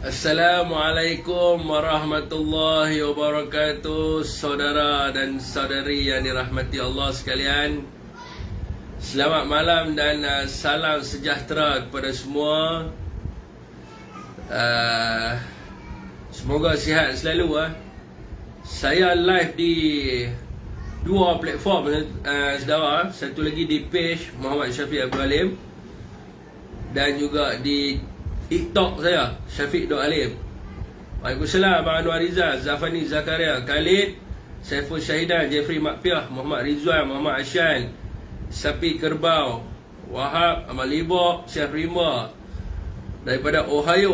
Assalamualaikum warahmatullahi wabarakatuh, saudara dan saudari yang dirahmati Allah sekalian. Selamat malam dan salam sejahtera kepada semua. Semoga sihat selalu. Saya live di dua platform, saudara. Satu lagi di page Muhammad Syafiq Abdul Halim, dan juga di TikTok saya, Syafiq.Alim. Waalaikumsalam, Abang Anwar Rizal, Zafani Zakaria, Khalid, Saiful Syahidan, Jeffrey Makpiah, Muhammad Rizwan, Muhammad Asyan, Sapi Kerbau, Wahab, Amal Libok, Syekh Rimba daripada Ohio.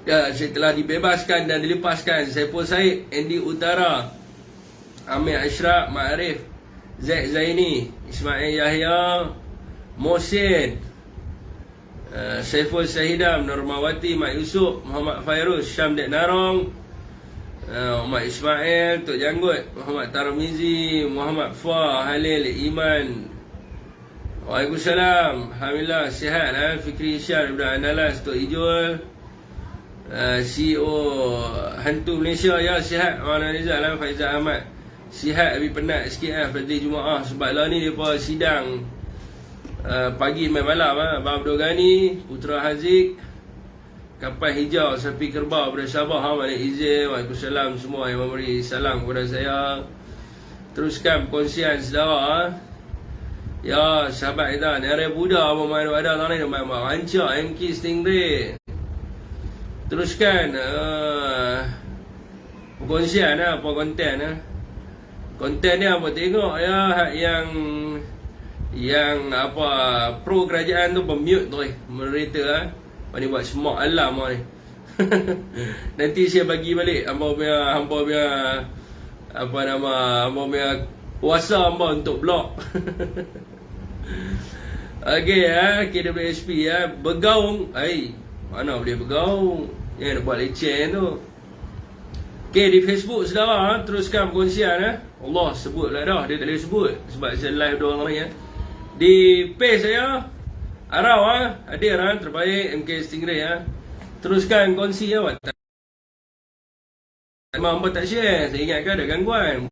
Saya telah dibebaskan dan dilepaskan. Saiful Said, Andy Utara, Amir Ashraf, Ma'arif, Zaid Zaini, Ismail Yahya, Mohsin, Saiful Syahidam, Normawati, Mak Yusuf, Muhammad Fairuz, Syam Dek Narong, Muhammad Ismail, Tok Janggut, Muhammad Tarmizi, Muhammad Fah, Halil, Iman. Waalaikumsalam. Alhamdulillah sihat. Fikri Isyar daripada Andalas, Tok Ijul, CEO Hantu Malaysia, ya sihat. Wana Rizal, Faizal Ahmad sihat, tapi penat sikit pada Jumaat sebab lah ni mereka sidang pagi main malam. Abang Abdul Ghani, Putra Haziq, Kapal Hijau, Sapi Kerbau daripada Sabah, Malik Izil. Waalaikumsalam semua yang memberi salam kepada saya. Teruskan perkongsian saudara. Ya sahabat kita, Nara Buddha main ada tanah ni, main rancak MK Stingray. Teruskan perkongsian apa konten. Konten ni apa tengok ya, yang apa pro kerajaan tu pemute tu moderator ni buat smart alam ni. Nanti saya bagi balik hampa punya apa nama, hampa punya kuasa hampa untuk blok. Okey KWSP bergaung. Mana boleh bergaung, nak buat leceh tu. Okey, di Facebook saudara, teruskan perkongsian. Allah sebutlah dah, dia tak boleh sebut sebab saya live dua orang ni. Di page saya Arau hadir terbaik MK Stingray. Teruskan kongsi awak. Memang hampa tak share, saya ingatkan ada gangguan.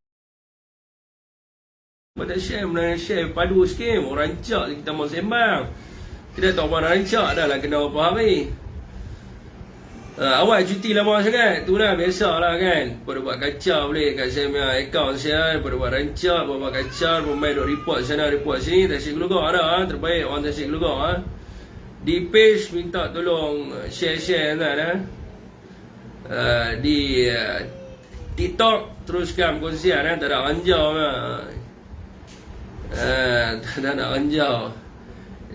Hampa tak share, mana share padu sikit. Orang rancak kita mau sembang. Kita tahu orang rancak dah lah kena apa hari. Awak cuti lama sangat. Itulah biasalah kan. Pada buat kacau boleh kat saya punya akaun saya. Pada buat rancak, buat kacau, bermain duk report sana, report sini. Tasik Gelugong ada terbaik orang Tasik Gelugong. Di page minta tolong share-share kan. Di TikTok teruskan perkongsian. Tak ada ranjau. Tak ada ranjau.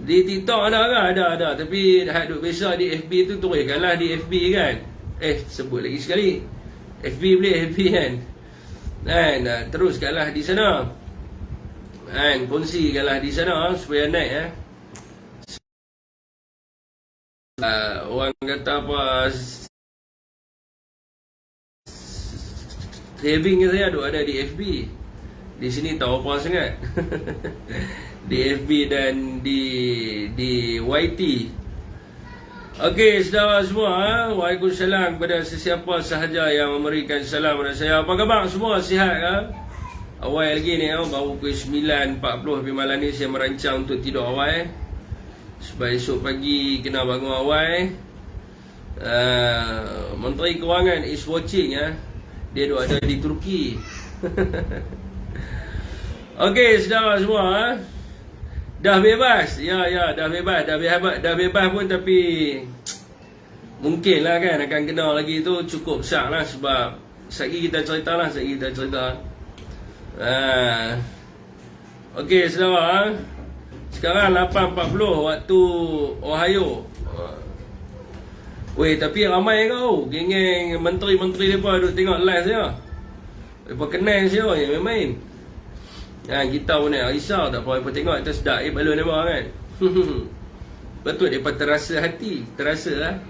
Di TikTok ada. Tapi dah duk biasa di FB tu teruskanlah di FB kan. Sebut lagi sekali. FB boleh, FB kan. Teruskanlah di sana. Kongsikanlah di sana supaya naik. Orang kata apa, saving saya ada di FB. Di sini tahu apa sangat. Di FB dan di YT. Okey saudara semua, waalaikumsalam kepada sesiapa sahaja yang memberikan salam kepada saya. Apa khabar semua, sihat ke? Awal lagi ni baru pukul 9.40 tapi malam ni saya merancang untuk tidur awal sebab esok pagi kena bangun awal. Menteri Kewangan is watching. Dia duk ada di Turki. Okey saudara semua, dah bebas. Ya dah bebas. Dah bebas pun tapi mungkin lah kan akan kena lagi tu. Cukup syak lah sebab sekali kita cerita. Okey saudara, sekarang 8.40 waktu Ohio. Tapi ramai kau geng-geng menteri-menteri mereka duk tengok live saya. Mereka kenal saya yang main. Kita pun nak risau tak apa tengok kita sedap balon dia kan. Betul dia terasa hati, terasa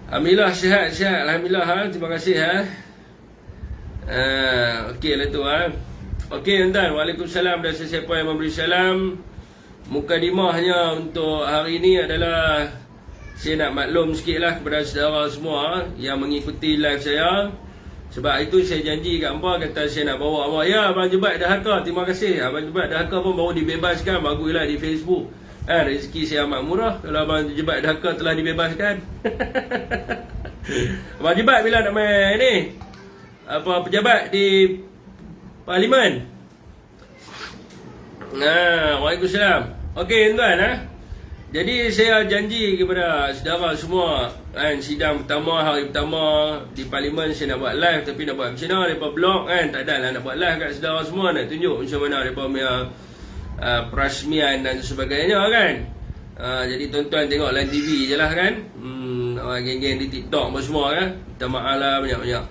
Alhamdulillah sihat. Alhamdulillah terima kasih Okey lah tu Okey tuan-tuan, waalaikumsalam dan sesiapa yang memberi salam. Mukadimahnya untuk hari ini adalah saya nak maklum sikit lah kepada saudara semua yang mengikuti live saya. Sebab itu saya janji kat hampa, kata saya nak bawa hampa. Ya, Abang Jebat dah haka, terima kasih. Abang Jebat dah haka pun baru dibebaskan, baguslah di Facebook. Rezeki saya amat murah kalau Abang Jebat dah haka telah dibebaskan. Abang Jebat bila nak main ni? Apa pejabat di Parlimen? Waalaikumsalam. Okey tuan Jadi saya janji kepada saudara semua sidang pertama, hari pertama di Parlimen saya nak buat live. Tapi nak buat macam mana, mereka blog tak ada lah nak buat live kat saudara semua. Nak tunjuk macam mana mereka punya perasmian dan sebagainya kan. Jadi tuan-tuan tengok live TV je lah kan. Geng-geng di TikTok apa semua kan. Minta maaf lah banyak-banyak.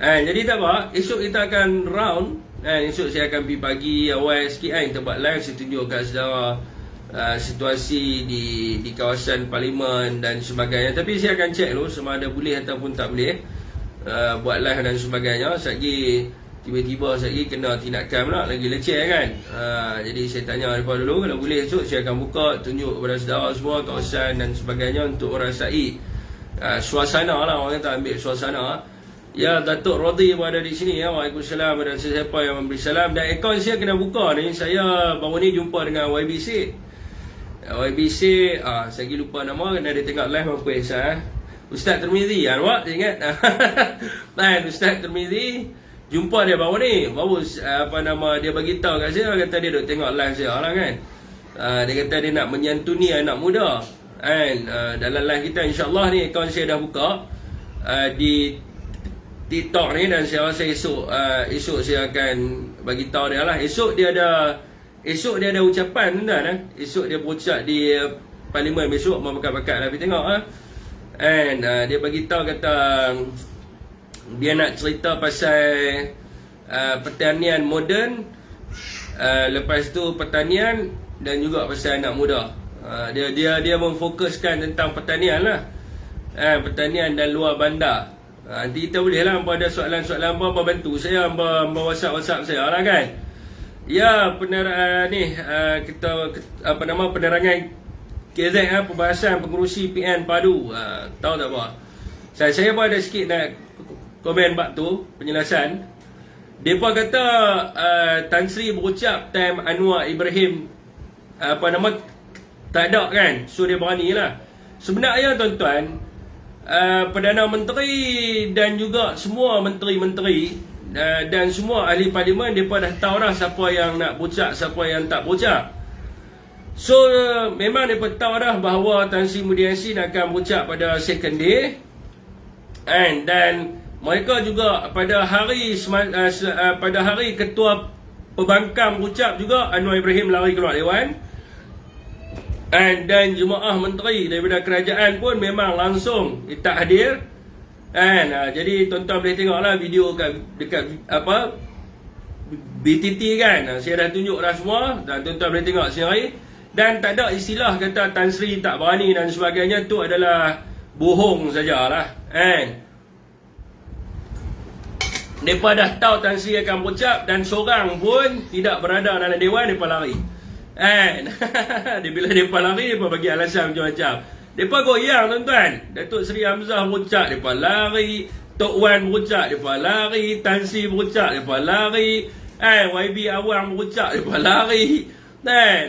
Jadi tak apa, esok kita akan round. Esok saya akan pergi pagi awal sikit kita buat live. Saya tunjuk kat saudara situasi di kawasan Parlimen dan sebagainya. Tapi saya akan cek dulu sama ada boleh ataupun tak boleh buat live dan sebagainya. Satgi tiba-tiba satgi kena tindakan pula, lagi leceh kan. Jadi saya tanya mereka dulu, kalau boleh esok saya akan buka, tunjuk kepada saudara semua kawasan dan sebagainya untuk merasai suasana lah, orang kata ambil suasana. Ya, Datuk Rodhi pun ada di sini ya. Waalaikumsalam, ada sesiapa yang memberi salam. Dan akaun saya kena buka ni. Saya baru ni jumpa dengan YBC. Saya lagi lupa nama, kena dia tengok live apa Ustaz Tirmizi, nampak? Dia ingat? Ustaz Tirmizi jumpa dia baru ni. Baru dia bagi tahu kat saya, kata dia duk tengok live saya lah kan. Dia kata dia nak menyantuni anak muda. Dalam live kita insya-Allah ni akaun saya dah buka di TikTok ni, dan saya rasa esok saya akan bagi tahu dia lah. Esok dia ada ucapan tuan Esok dia berucap di Parlimen besok, mau bakat-bakat lah pergi tengok dia bagi tahu kata dia nak cerita pasal pertanian moden, lepas tu pertanian dan juga pasal anak muda. Dia memfokuskan tentang pertanian lah. Pertanian dan luar bandar. Nanti kita boleh lah, ada soalan-soalan apa bantu saya, WhatsApp saya lah kan. Ya, penerangan KZ perbahasan pengurusi PN padu. Tahu tak apa? Saya pun ada sikit nak komen bab tu, penjelasan. Depa kata Tan Sri berucap time Anwar Ibrahim tak ada kan. So dia berani lah. Sebenarnya tuan-tuan, Perdana Menteri dan juga semua menteri-menteri dan semua ahli parlimen, mereka dah tahu dah siapa yang nak berucap, siapa yang tak berucap. So memang mereka tahu dah bahawa Tan Sri Muhyiddin Yassin akan berucap pada second day. Dan mereka juga pada hari Ketua Pembangkang berucap juga, Anwar Ibrahim lari keluar Dewan. Dan jemaah menteri daripada kerajaan pun memang langsung tak hadir. Jadi tuan-tuan boleh tengoklah video dekat BTT kan. Saya dah tunjuk dah semua, dan tuan-tuan boleh tengok sendiri. Dan tak ada istilah kata Tan Sri tak berani dan sebagainya. Tu adalah bohong sajalah. Mereka dah tahu Tan Sri akan berucap, dan seorang pun tidak berada dalam Dewan, mereka lari. Bila mereka lari, mereka bagi alasan macam-macam. Mereka goyang tuan-tuan. Datuk Seri Hamzah berucap, mereka lari. Tok Wan berucap, mereka lari. Tan Sri berucap, mereka lari. YB Awang berucap, mereka lari.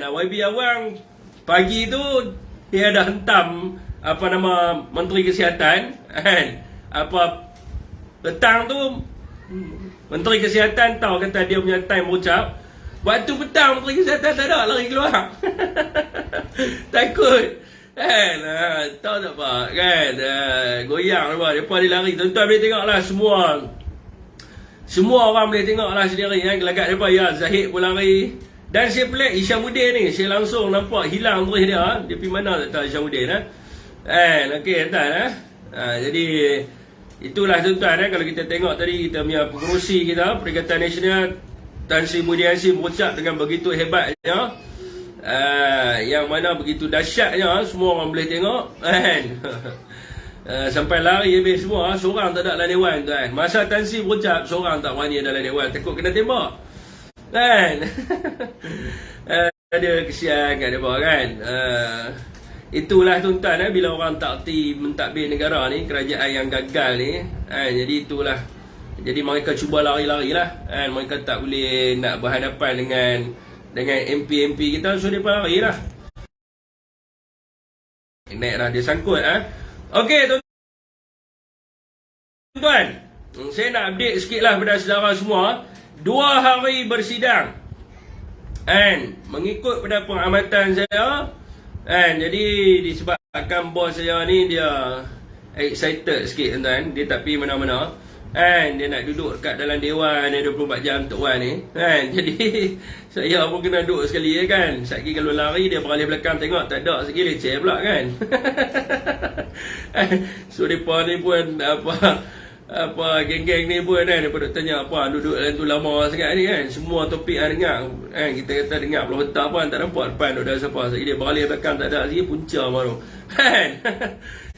YB Awang pagi tu dia dah hentam Menteri Kesihatan. Petang tu Menteri Kesihatan tahu kata dia punya time berucap. Waktu petang Menteri Kesihatan tak ada, lari keluar. Takut. Tahu tak apa kan. Goyang apa, depa dia lari. Tuan-tuan boleh tengoklah semua orang boleh tengoklah sendiri kan. Gelagat depa, ya Zahid pun lari. Dan saya pelik Isyamuddin ni, saya langsung nampak hilang terus dia. Dia pergi mana tak tahu Isyamuddin okey tuan jadi itulah tuan-tuan kalau kita tengok tadi kita punya pengerusi kita Perikatan Nasional Tan Sri Muhyiddin Yassin berucap dengan begitu hebatnya, yang mana begitu dahsyatnya, semua orang boleh tengok sampai lari habis semua, seorang tak ada dalam dewan tuan. Masa Tan Sri berucap, seorang tak berani dalam dewan, takut kena tembak ada kesian kat depa kan. itulah tuan-tuan, bila orang tak erti mentadbir negara ni, kerajaan yang gagal ni, jadi itulah. Jadi mereka cuba lari-lari lah, mereka tak boleh nak berhadapan dengan MP kita, so mereka lari lah. Naik dah, dia sangkut. Okey tuan-tuan, saya nak update sikit lah pada saudara semua. 2 hari bersidang, mengikut pada pengamatan saya, jadi disebabkan bos saya ni dia excited sikit tuan-tuan, dia tak pergi mana-mana, dia nak duduk kat dalam dewan 24 jam Tok Wan ni, jadi saya pun kena duduk sekali kan. Sekali kalau lari dia beralih belakang tengok tak ada, sekali leceh pula kan. So depa ni pun apa geng-geng ni pun dia pun tanya apa duduk dalam tu lama sangat ni kan. Semua topik dengar, kita kata dengar belah otak pun tak nampak depan duduk ada siapa. Sekali dia beralih belakang tak ada, sekali punca baru.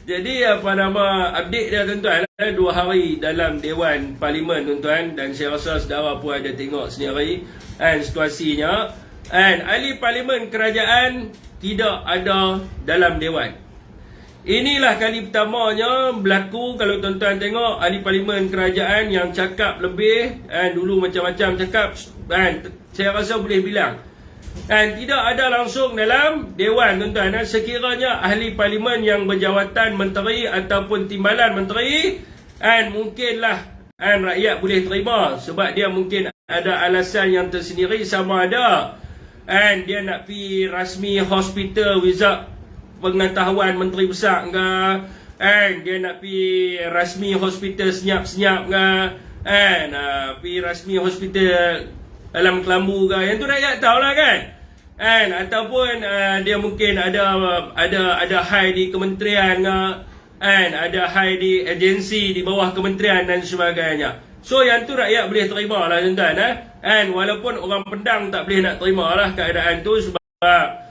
Jadi update dia tuan-tuan, 2 hari dalam Dewan Parlimen tuan-tuan, dan saya rasa saudara pun ada tengok sendiri situasinya. Ahli Parlimen kerajaan tidak ada dalam Dewan. Inilah kali pertamanya berlaku. Kalau tuan-tuan tengok ahli Parlimen kerajaan yang cakap lebih, dulu macam-macam cakap, saya rasa boleh bilang, tidak ada langsung dalam Dewan tuan-tuan. Sekiranya ahli Parlimen yang berjawatan menteri ataupun timbalan menteri, mungkinlah rakyat boleh terima, sebab dia mungkin ada alasan yang tersendiri, sama ada dia nak pergi rasmi hospital wizard pengetahuan menteri besar ke, dia nak pergi rasmi hospital senyap-senyap ke, pergi rasmi hospital dalam kelambu ke, yang tu rakyat tahulah kan. Ataupun dia mungkin ada high di kementerian ke, ada high di agensi di bawah kementerian dan sebagainya. So yang tu rakyat boleh terima lah tuan-tuan. Walaupun orang Pendang tak boleh nak terima lah keadaan tu, sebab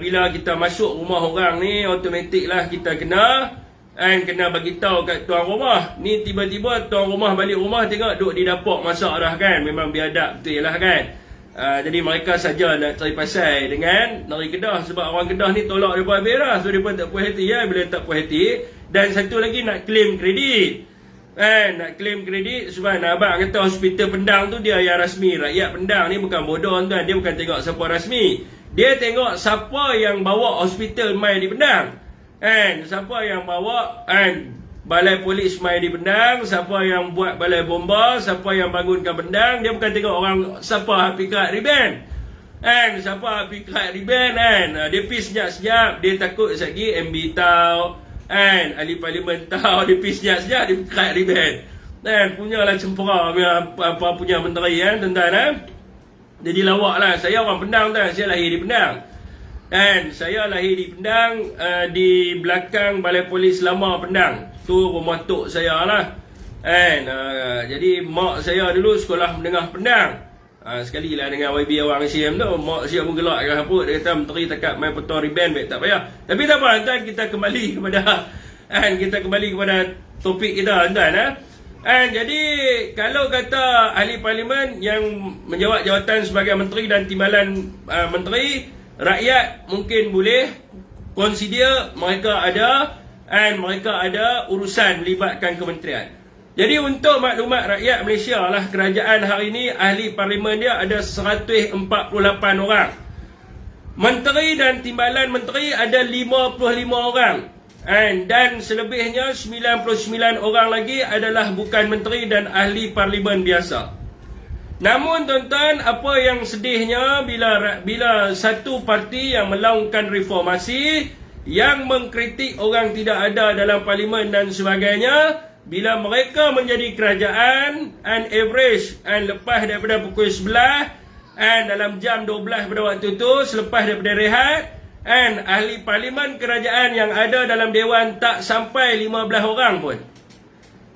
bila kita masuk rumah orang ni, automatik lah kita kena bagi tahu kat tuan rumah. Ni tiba-tiba tuan rumah balik rumah tengok duduk di dapur masak dah kan. Memang biadab betul lah kan. Jadi mereka saja nak cari pasal dengan nari Kedah, sebab orang Kedah ni tolak mereka habis dah. So mereka tak puas hati bila tak puas hati. Dan satu lagi nak claim kredit. Nak claim kredit sebab abang kata hospital Pendang tu dia yang rasmi. Rakyat Pendang ni bukan bodoh tuan, dia bukan tengok siapa rasmi, dia tengok siapa yang bawa hospital mai di Pendang. Siapa yang bawa balai polis mai di Pendang, siapa yang buat balai bomba, siapa yang bangunkan Pendang. Dia bukan tengok orang siapa pikrat riben. Siapa pikrat riben dia pergi senyap-senyap, dia takut lagi MB tahu, ahli Parlimen tahu, dia pergi senyap-senyap, dia pikrat riben. Punyalah cempera apa punya menteri tuan-tuan. Jadi lawak lah. Saya orang Pendang tuan, saya lahir di Pendang. Saya lahir di Pendang, di belakang balai polis lama Pendang. Tu rumah tok saya lah. Jadi mak saya dulu sekolah menengah Pendang. Sekali lah dengan YB awang SIM tu, mak saya pun gelak kan apa. Dia kata menteri takat main potong riben, baik tak payah. Tapi tak apa tuan, kita kembali kepada topik kita tuan. Jadi kalau kata ahli Parlimen yang menjawat jawatan sebagai menteri dan timbalan menteri, rakyat mungkin boleh consider mereka ada urusan melibatkan kementerian. Jadi untuk maklumat rakyat Malaysia lah, kerajaan hari ini ahli Parlimen dia ada 148 orang. Menteri dan timbalan menteri ada 55 orang. Dan selebihnya 99 orang lagi adalah bukan menteri dan ahli Parlimen biasa. Namun tuan-tuan, apa yang sedihnya bila satu parti yang melaungkan reformasi, yang mengkritik orang tidak ada dalam Parlimen dan sebagainya, bila mereka menjadi kerajaan, average lepas daripada pukul 11 dalam jam 12 pada waktu itu, selepas daripada rehat, ahli Parlimen kerajaan yang ada dalam Dewan tak sampai 15 orang pun.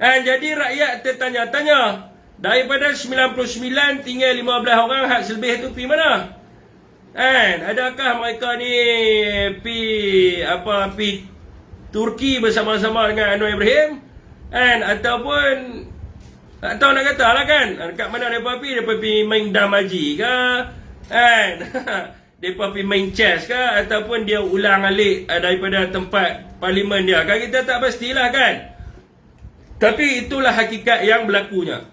Jadi rakyat tertanya-tanya, daripada 99 tinggal 15 orang, hak selebih tu pergi mana? Adakah mereka ni pergi Turki bersama-sama dengan Anwar Ibrahim? Ataupun tak tahu nak kata lah kan, kat mana mereka pergi main dam haji ke? mereka pergi main chess ke, ataupun dia ulang alik daripada tempat parlimen dia. Kan kita tak pastilah kan. Tapi itulah hakikat yang berlakunya.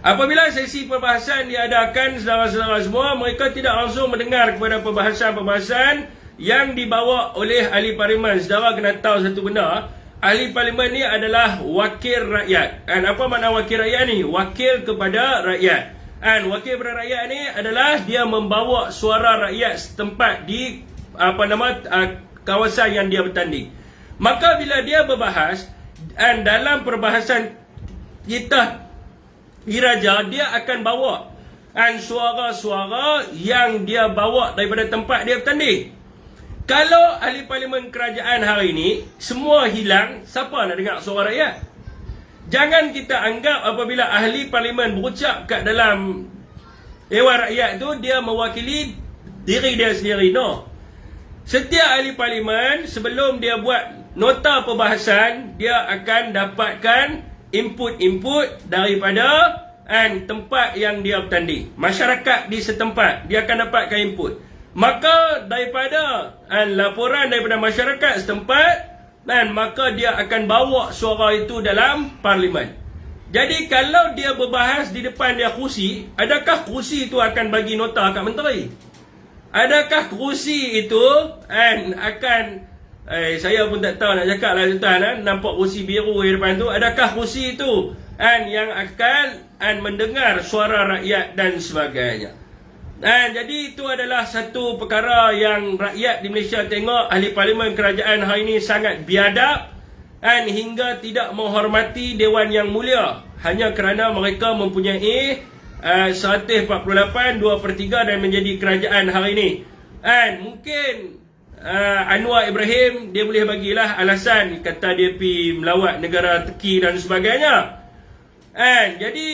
Apabila sesi perbahasan diadakan, saudara-saudara semua, mereka tidak langsung mendengar kepada perbahasan-perbahasan yang dibawa oleh ahli parlimen. Saudara kena tahu satu benda, ahli parlimen ni adalah wakil rakyat. Dan apa makna wakil rakyat ni? Wakil kepada rakyat. Dan wakil kepada rakyat ni adalah dia membawa suara rakyat setempat di kawasan yang dia bertanding. Maka bila dia berbahas, dan dalam perbahasan kita diraja, dia akan bawa suara-suara yang dia bawa daripada tempat dia bertanding. Kalau ahli parlimen kerajaan hari ini semua hilang, siapa nak dengar suara rakyat? Jangan kita anggap apabila ahli parlimen berucap kat dalam Dewan Rakyat tu, dia mewakili diri dia sendiri. No. Setiap ahli parlimen sebelum dia buat nota perbahasan, dia akan dapatkan input-input daripada tempat yang dia bertanding. Masyarakat di setempat, dia akan dapatkan input. Maka daripada laporan daripada masyarakat setempat, maka dia akan bawa suara itu dalam parlimen. Jadi kalau dia berbahas di depan dia kerusi, adakah kerusi itu akan bagi nota kat menteri? Adakah kerusi itu akan saya pun tak tahu nak cakap lah tuan, nampak kerusi biru di depan tu. Adakah kerusi itu yang akan mendengar suara rakyat dan sebagainya? Jadi itu adalah satu perkara yang rakyat di Malaysia tengok ahli parlimen kerajaan hari ini sangat biadab hingga tidak menghormati Dewan Yang Mulia hanya kerana mereka mempunyai 148 2/3 dan menjadi kerajaan hari ini. Mungkin Anwar Ibrahim dia boleh bagilah alasan, kata dia pergi melawat negara Turki dan sebagainya. Jadi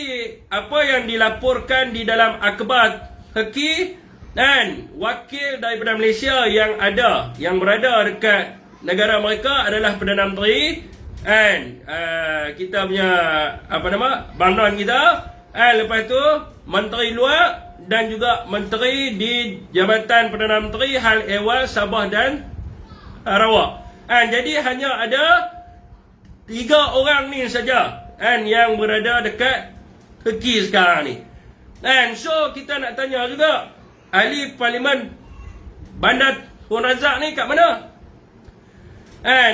apa yang dilaporkan di dalam akhbar Turki dan wakil daripada Malaysia yang berada dekat negara mereka adalah Perdana Menteri kita punya Bang kita, lepas tu Menteri Luar dan juga Menteri di Jabatan Perdana Menteri Hal Ehwal Sabah dan Sarawak. Jadi hanya ada 3 orang ni saja yang berada dekat Turki sekarang ni. So kita nak tanya juga, ahli parlimen Bandar Tun Razak ni kat mana?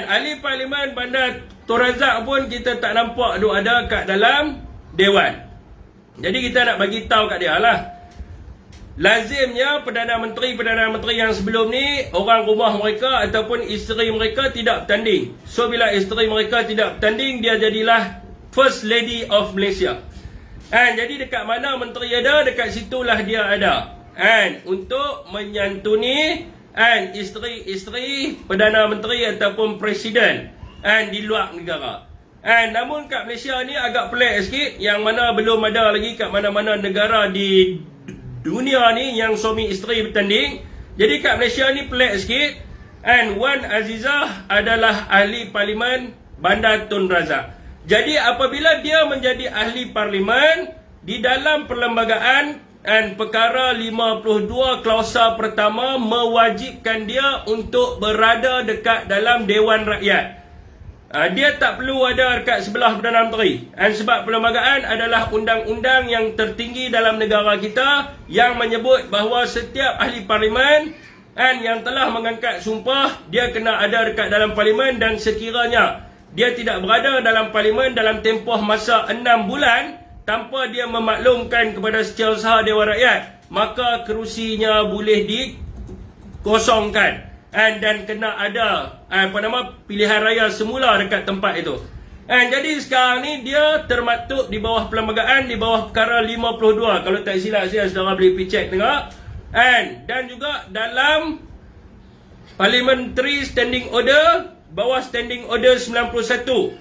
Ahli parlimen Bandar Tun Razak pun kita tak nampak dia ada kat dalam Dewan. Jadi kita nak bagi tahu kat dia lah. Lazimnya Perdana Menteri yang sebelum ni, orang rumah mereka ataupun isteri mereka tidak bertanding. So bila isteri mereka tidak bertanding, dia jadilah First Lady of Malaysia. Jadi dekat mana menteri ada, dekat situlah dia ada. Untuk menyantuni isteri-isteri Perdana Menteri ataupun Presiden di luar negara. Namun kat Malaysia ni agak pelik sikit, yang mana belum ada lagi kat mana-mana negara di dunia ni yang suami isteri bertanding. Jadi kat Malaysia ni pelik sikit. Wan Azizah adalah ahli parlimen Bandar Tun Razak. Jadi apabila dia menjadi ahli parlimen, di dalam perlembagaan perkara 52 klausa pertama mewajibkan dia untuk berada dekat dalam Dewan Rakyat. Dia tak perlu ada dekat sebelah Perdana Menteri. Sebab perlembagaan adalah undang-undang yang tertinggi dalam negara kita yang menyebut bahawa setiap ahli parlimen yang telah mengangkat sumpah, dia kena ada dekat dalam parlimen, dan sekiranya dia tidak berada dalam parlimen dalam tempoh masa 6 bulan tanpa dia memaklumkan kepada Setiausaha Dewan Rakyat, maka kerusinya boleh dikosongkan dan kena ada pilihan raya semula dekat tempat itu. Jadi sekarang ni dia termaktub di bawah perlembagaan, di bawah perkara 52. Kalau tak silap saya, saudara boleh pergi cek tengok. Dan juga dalam Parliamentary Standing Order, bawah Standing Order 91,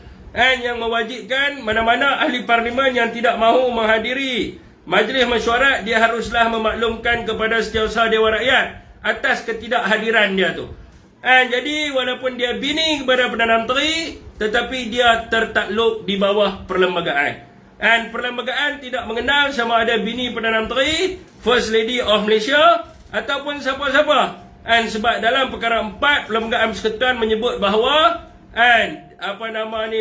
yang mewajibkan mana-mana ahli parlimen yang tidak mahu menghadiri majlis mesyuarat, dia haruslah memaklumkan kepada Setiausaha Dewan Rakyat atas ketidakhadiran dia tu. Jadi walaupun dia bini kepada Perdana Menteri, tetapi dia tertakluk di bawah perlembagaan. Perlembagaan tidak mengenal sama ada bini Perdana Menteri, First Lady of Malaysia, ataupun siapa-siapa. Sebab dalam perkara 4 Perlembagaan Persekutuan menyebut bahawa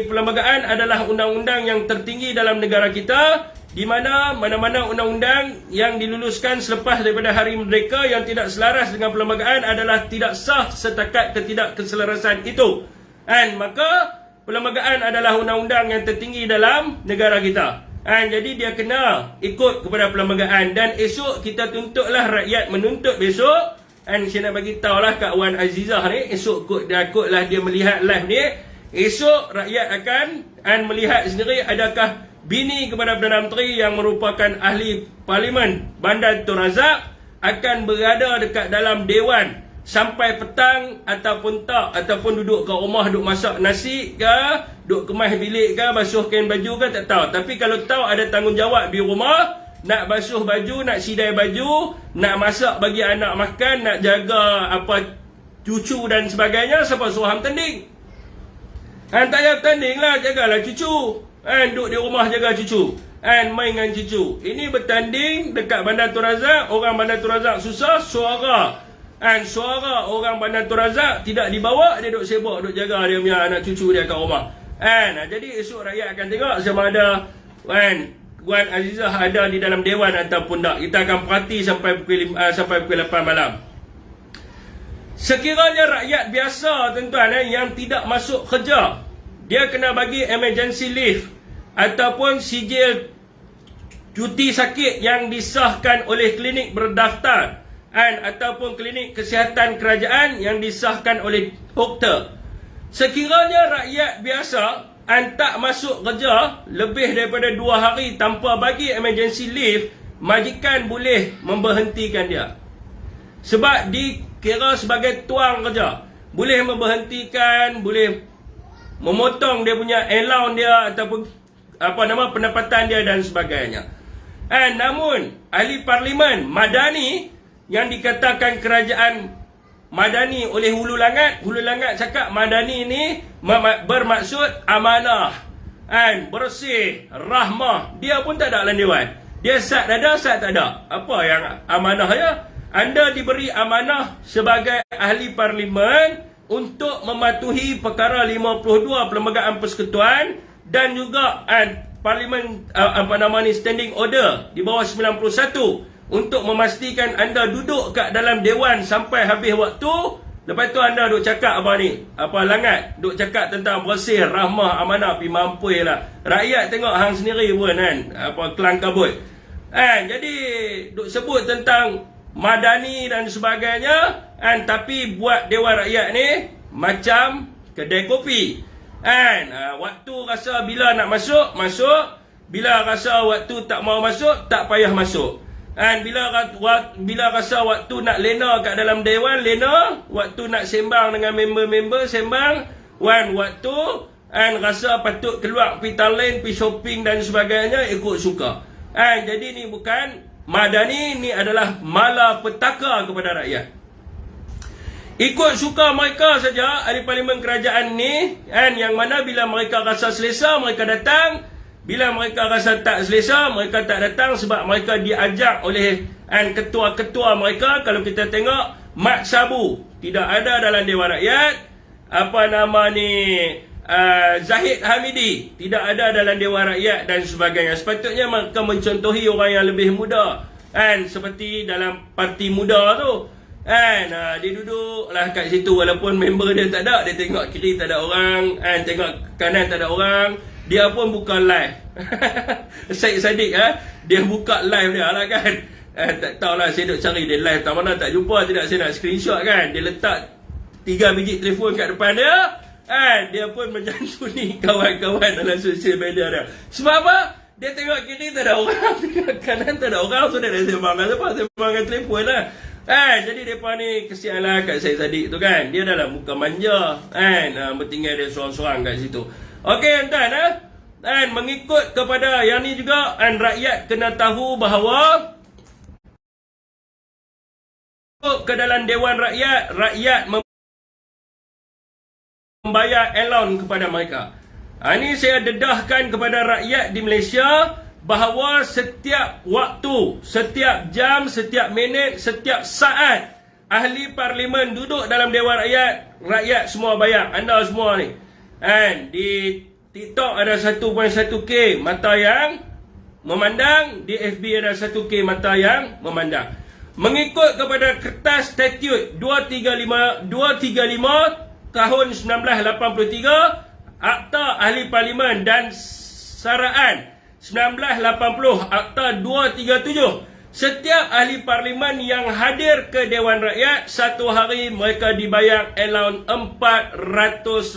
perlembagaan adalah undang-undang yang tertinggi dalam negara kita, di mana mana-mana undang-undang yang diluluskan selepas daripada Hari Merdeka yang tidak selaras dengan perlembagaan adalah tidak sah setakat ketidakselarasan itu. Maka perlembagaan adalah undang-undang yang tertinggi dalam negara kita. Jadi dia kena ikut kepada perlembagaan. Dan esok kita tuntutlah rakyat menuntut besok. Saya nak bagi tahulah Kak Wan Azizah ni, esok kotlah dia melihat live ni. Esok rakyat akan melihat sendiri adakah bini kepada Perdana Menteri yang merupakan ahli Parlimen Bandar Tun Razak akan berada dekat dalam Dewan sampai petang ataupun tak, ataupun duduk kat rumah duduk masak nasi ke, duduk kemas bilik ke, basuh kain baju ke, tak tahu. Tapi kalau tahu ada tanggungjawab di rumah, nak basuh baju, nak sidai baju, nak masak bagi anak makan, nak jaga cucu dan sebagainya, siapa suruh hang tanding? Tak payah tanding lah, jagalah cucu. Duduk di rumah jaga cucu. Main dengan cucu. Ini bertanding dekat Bandar Tun Razak. Orang Bandar Tun Razak susah, suara orang Bandar Tun Razak tidak dibawa, dia duduk sibuk, duduk jaga dia punya anak cucu dia kat rumah. Jadi esok rakyat akan tengok sama ada Wan Azizah ada di dalam Dewan ataupun tak. Kita akan perhati sampai pukul 8 malam. Sekiranya rakyat biasa tuan-tuan yang tidak masuk kerja, dia kena bagi emergency leave ataupun sijil cuti sakit yang disahkan oleh klinik berdaftar ataupun klinik kesihatan kerajaan yang disahkan oleh doktor. Sekiranya rakyat biasa tak masuk kerja lebih daripada 2 hari tanpa bagi emergency leave, majikan boleh memberhentikan dia. Sebab dikira sebagai tuang kerja. Boleh memberhentikan, boleh memotong dia punya allowance dia ataupun pendapatan dia dan sebagainya. Namun ahli Parlimen Madani yang dikatakan kerajaan Madani oleh Hulu Langat cakap Madani ni bermaksud amanah, bersih, rahmah. Dia pun tak ada dalam dewan. Dia sat ada, sat tak ada. Apa yang amanah ya? Anda diberi amanah sebagai ahli Parlimen untuk mematuhi perkara 52 Perlembagaan Persekutuan dan juga Parlimen Standing Order di bawah 91 untuk memastikan anda duduk kat dalam Dewan sampai habis waktu. Lepas tu anda duk cakap Langat duk cakap tentang bersih, rahmah, amanah, pi mampu lah. Rakyat tengok hang sendiri pun kelang kabut. Jadi duk sebut tentang Madani dan sebagainya, tapi buat Dewan Rakyat ni macam kedai kopi. Waktu rasa bila nak masuk, masuk. Bila rasa waktu tak mau masuk, tak payah masuk. Bila rasa waktu nak lena kat dalam Dewan, lena. Waktu nak sembang dengan member-member, sembang. Waktu rasa patut keluar pergi lain, pergi shopping dan sebagainya, ikut suka. Jadi ni bukan Madani, ni adalah malapetaka kepada rakyat. Ikut suka mereka saja ahli Parlimen kerajaan ni, yang mana bila mereka rasa selesa, mereka datang. Bila mereka rasa tak selesa, mereka tak datang sebab mereka diajak oleh ketua-ketua mereka. Kalau kita tengok, Mat Sabu tidak ada dalam Dewan Rakyat. Zahid Hamidi tidak ada dalam Dewan Rakyat dan sebagainya. Sepatutnya mereka mencontohi orang yang lebih muda, seperti dalam parti muda tu. Dia duduklah kat situ walaupun member dia tak ada. Dia tengok kiri tak ada orang, tengok kanan tak ada orang. Dia pun buka live. Syed Saddiq dia buka live dia lah kan. Tak tahulah, saya duk cari dia live tak mana, tak jumpa. Tidak, saya nak screenshot kan. Dia letak 3 biji telefon kat depan dia. Dia pun menyantuni kawan-kawan dalam sosial media dia. Sebab apa? Dia tengok kiri tak ada orang, tengok kanan tak ada orang. So dia dah sembang dengan telefon lah. Jadi mereka ni kesian lah kat Syed Saddiq tu kan. Dia dalam muka manja bertinggal dia seorang-seorang kat situ. Okey tuan, mengikut kepada yang ni juga, rakyat kena tahu bahawa ke dalam Dewan Rakyat, rakyat membayar allowance kepada mereka. Ini saya dedahkan kepada rakyat di Malaysia. bahawa setiap waktu, setiap jam, setiap minit, setiap saat ahli parlimen duduk dalam Dewan Rakyat, rakyat semua bayang, anda semua ni. And di TikTok ada 1.1k mata yang memandang, di FB ada 1k mata yang memandang. Mengikut kepada kertas statut 235 tahun 1983, Akta Ahli Parlimen dan Saraan 1980, Akta 237, setiap ahli parlimen yang hadir ke Dewan Rakyat, satu hari mereka dibayar allowance RM400.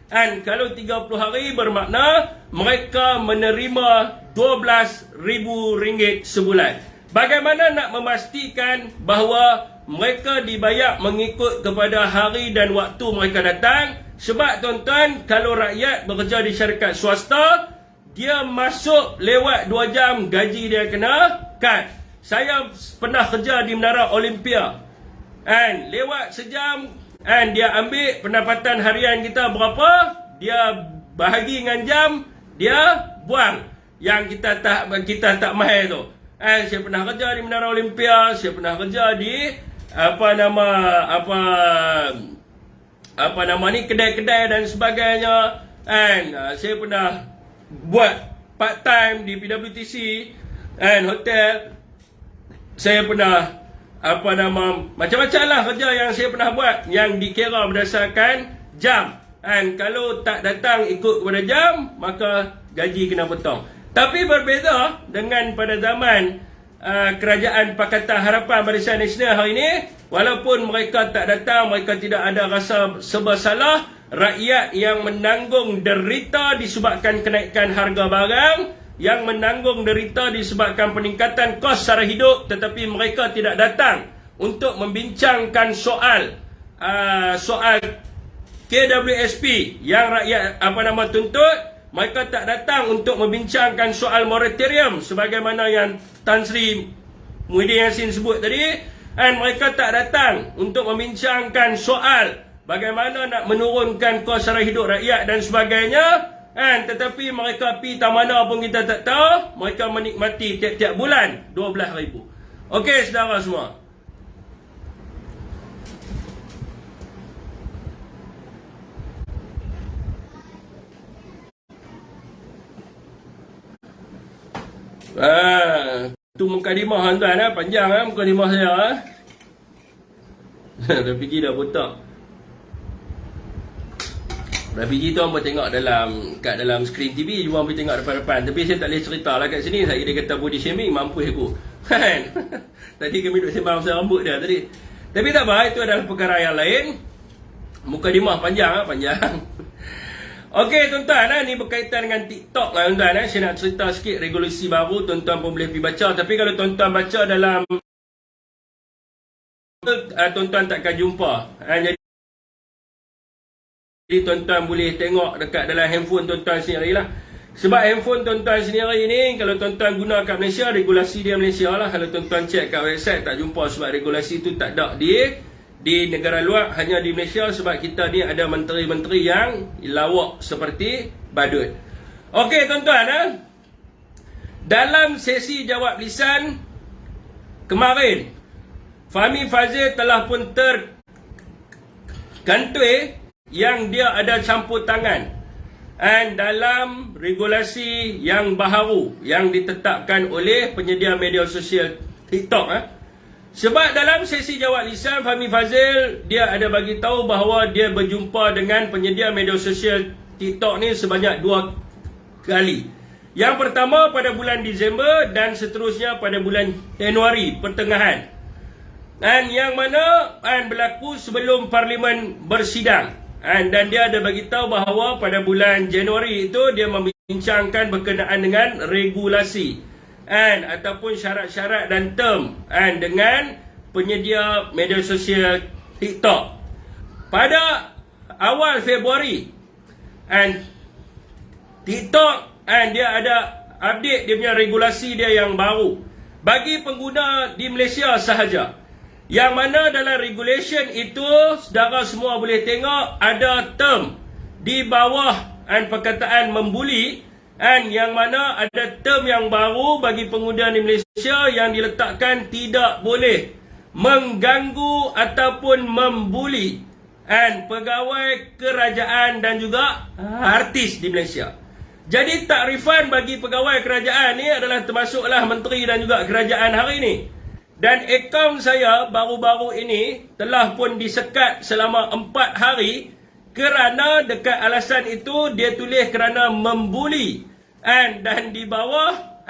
Dan kalau 30 hari bermakna mereka menerima RM12,000 sebulan. Bagaimana nak memastikan bahawa mereka dibayar mengikut kepada hari dan waktu mereka datang? Sebab tuan-tuan, kalau rakyat bekerja di syarikat swasta, dia masuk lewat 2 jam, gaji dia kena cut. Saya pernah kerja di Menara Olimpia, and lewat sejam, and dia ambil pendapatan harian kita berapa, dia bahagi dengan jam, dia buang yang kita tak mahal tu. And saya pernah kerja di Menara Olimpia, saya pernah kerja di kedai-kedai dan sebagainya, and saya pernah buat part time di PWTC and hotel. Saya pernah macam-macam lah kerja yang saya pernah buat, yang dikira berdasarkan jam. And kalau tak datang ikut kepada jam, maka gaji kena potong. Tapi berbeza dengan pada zaman Kerajaan Pakatan Harapan Barisan Nasional hari ini, walaupun mereka tak datang, mereka tidak ada rasa serba salah. Rakyat yang menanggung derita disebabkan kenaikan harga barang, yang menanggung derita disebabkan peningkatan kos sara hidup, tetapi mereka tidak datang untuk membincangkan soal KWSP yang rakyat tuntut. Mereka tak datang untuk membincangkan soal moratorium sebagaimana yang Tan Sri Muhyiddin Yassin sebut tadi. Dan mereka tak datang untuk membincangkan soal bagaimana nak menurunkan kos sara hidup rakyat dan sebagainya. Tetapi mereka pergi tak mana pun kita tak tahu, mereka menikmati tiap-tiap bulan RM12,000. Okey saudara semua. Tu mukadimah tuan panjang mukadimah saya. Dah fikir dah botak. Dah fikir tu hangpa tengok kat dalam skrin TV, jom hangpa tengok depan-depan. Tapi saya tak boleh cerita lah kat sini, saya dia kata body shaming, mampus aku. Kan? Tadi kami duduk sembang pasal rambut dia tadi. Tapi tak apa, itu adalah perkara yang lain. Mukadimah panjang panjang. Okey tuan-tuan, ni berkaitan dengan TikTok lah tuan-tuan. Saya nak cerita sikit regulasi baru, tuan-tuan pun boleh pergi baca. Tapi kalau tuan-tuan baca dalam tuan-tuan takkan jumpa. Jadi tuan-tuan boleh tengok dekat dalam handphone tuan-tuan sendiri lah. Sebab handphone tuan-tuan sendiri ni, kalau tuan-tuan guna kat Malaysia, regulasi dia Malaysia lah. Kalau tuan-tuan check kat website tak jumpa, sebab regulasi tu tak ada di negara luar, hanya di Malaysia. Sebab kita ni ada menteri-menteri yang lawak seperti badut. Okey tuan-tuan, dalam sesi jawab lisan kemarin, Fahmi Fadzil telah pun terkantoi yang dia ada campur tangan dalam regulasi yang baharu yang ditetapkan oleh penyedia media sosial TikTok. Sebab dalam sesi jawab lisan, Fahmi Fadzil dia ada bagi tahu bahawa dia berjumpa dengan penyedia media sosial TikTok ni sebanyak 2 kali. Yang pertama pada bulan Disember dan seterusnya pada bulan Januari pertengahan. Dan yang mana berlaku sebelum Parlimen bersidang. Dan dia ada bagi tahu bahawa pada bulan Januari itu dia membincangkan berkenaan dengan regulasi ataupun syarat-syarat dan term dengan penyedia media sosial TikTok. Pada awal Februari TikTok dia ada update dia punya regulasi dia yang baru bagi pengguna di Malaysia sahaja. Yang mana dalam regulation itu, saudara semua boleh tengok ada term di bawah perkataan membuli yang mana ada term yang baru bagi pengundi di Malaysia yang diletakkan tidak boleh mengganggu ataupun membuli pegawai kerajaan dan juga artis di Malaysia. Jadi takrifan bagi pegawai kerajaan ni adalah termasuklah menteri dan juga kerajaan hari ini. Dan akaun saya baru-baru ini telah pun disekat selama 4 hari kerana dekat alasan itu dia tulis kerana membuli dan di bawah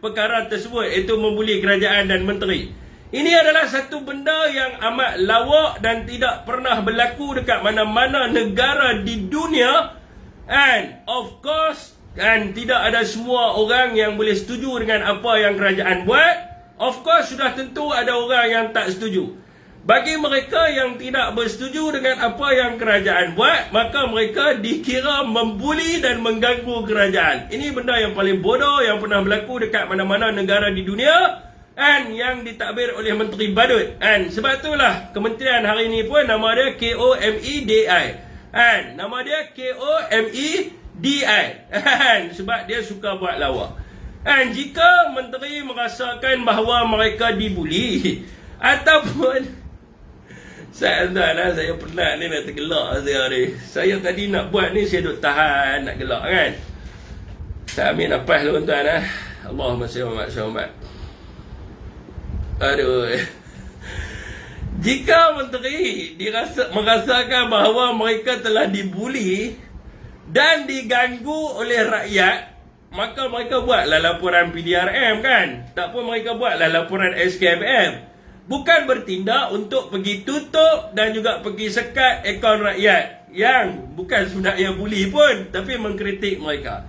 perkara tersebut itu membuli kerajaan dan menteri. Ini adalah satu benda yang amat lawak dan tidak pernah berlaku dekat mana-mana negara di dunia. Of course tidak ada semua orang yang boleh setuju dengan apa yang kerajaan buat. Of course sudah tentu ada orang yang tak setuju. Bagi mereka yang tidak bersetuju dengan apa yang kerajaan buat, maka mereka dikira membuli dan mengganggu kerajaan. Ini benda yang paling bodoh yang pernah berlaku dekat mana-mana negara di dunia yang ditadbir oleh Menteri Badut. Sebab itulah kementerian hari ini pun nama dia KOMEDI. Nama dia KOMEDI. Sebab dia suka buat lawak. Jika menteri merasakan bahawa mereka dibuli ataupun saya penat ni nak tergelak saya ni. Saya tadi nak buat ni saya duk tahan nak gelak kan. Saya ambil nafas dulu tuan Allahumma salli ala Muhammad. Aduh. Jika menteri merasakan bahawa mereka telah dibuli dan diganggu oleh rakyat, maka mereka buatlah laporan PDRM kan. Tak pun mereka buatlah laporan SKMM. Bukan bertindak untuk pergi tutup dan juga pergi sekat akaun rakyat yang bukan sebenarnya buli pun, tapi mengkritik mereka.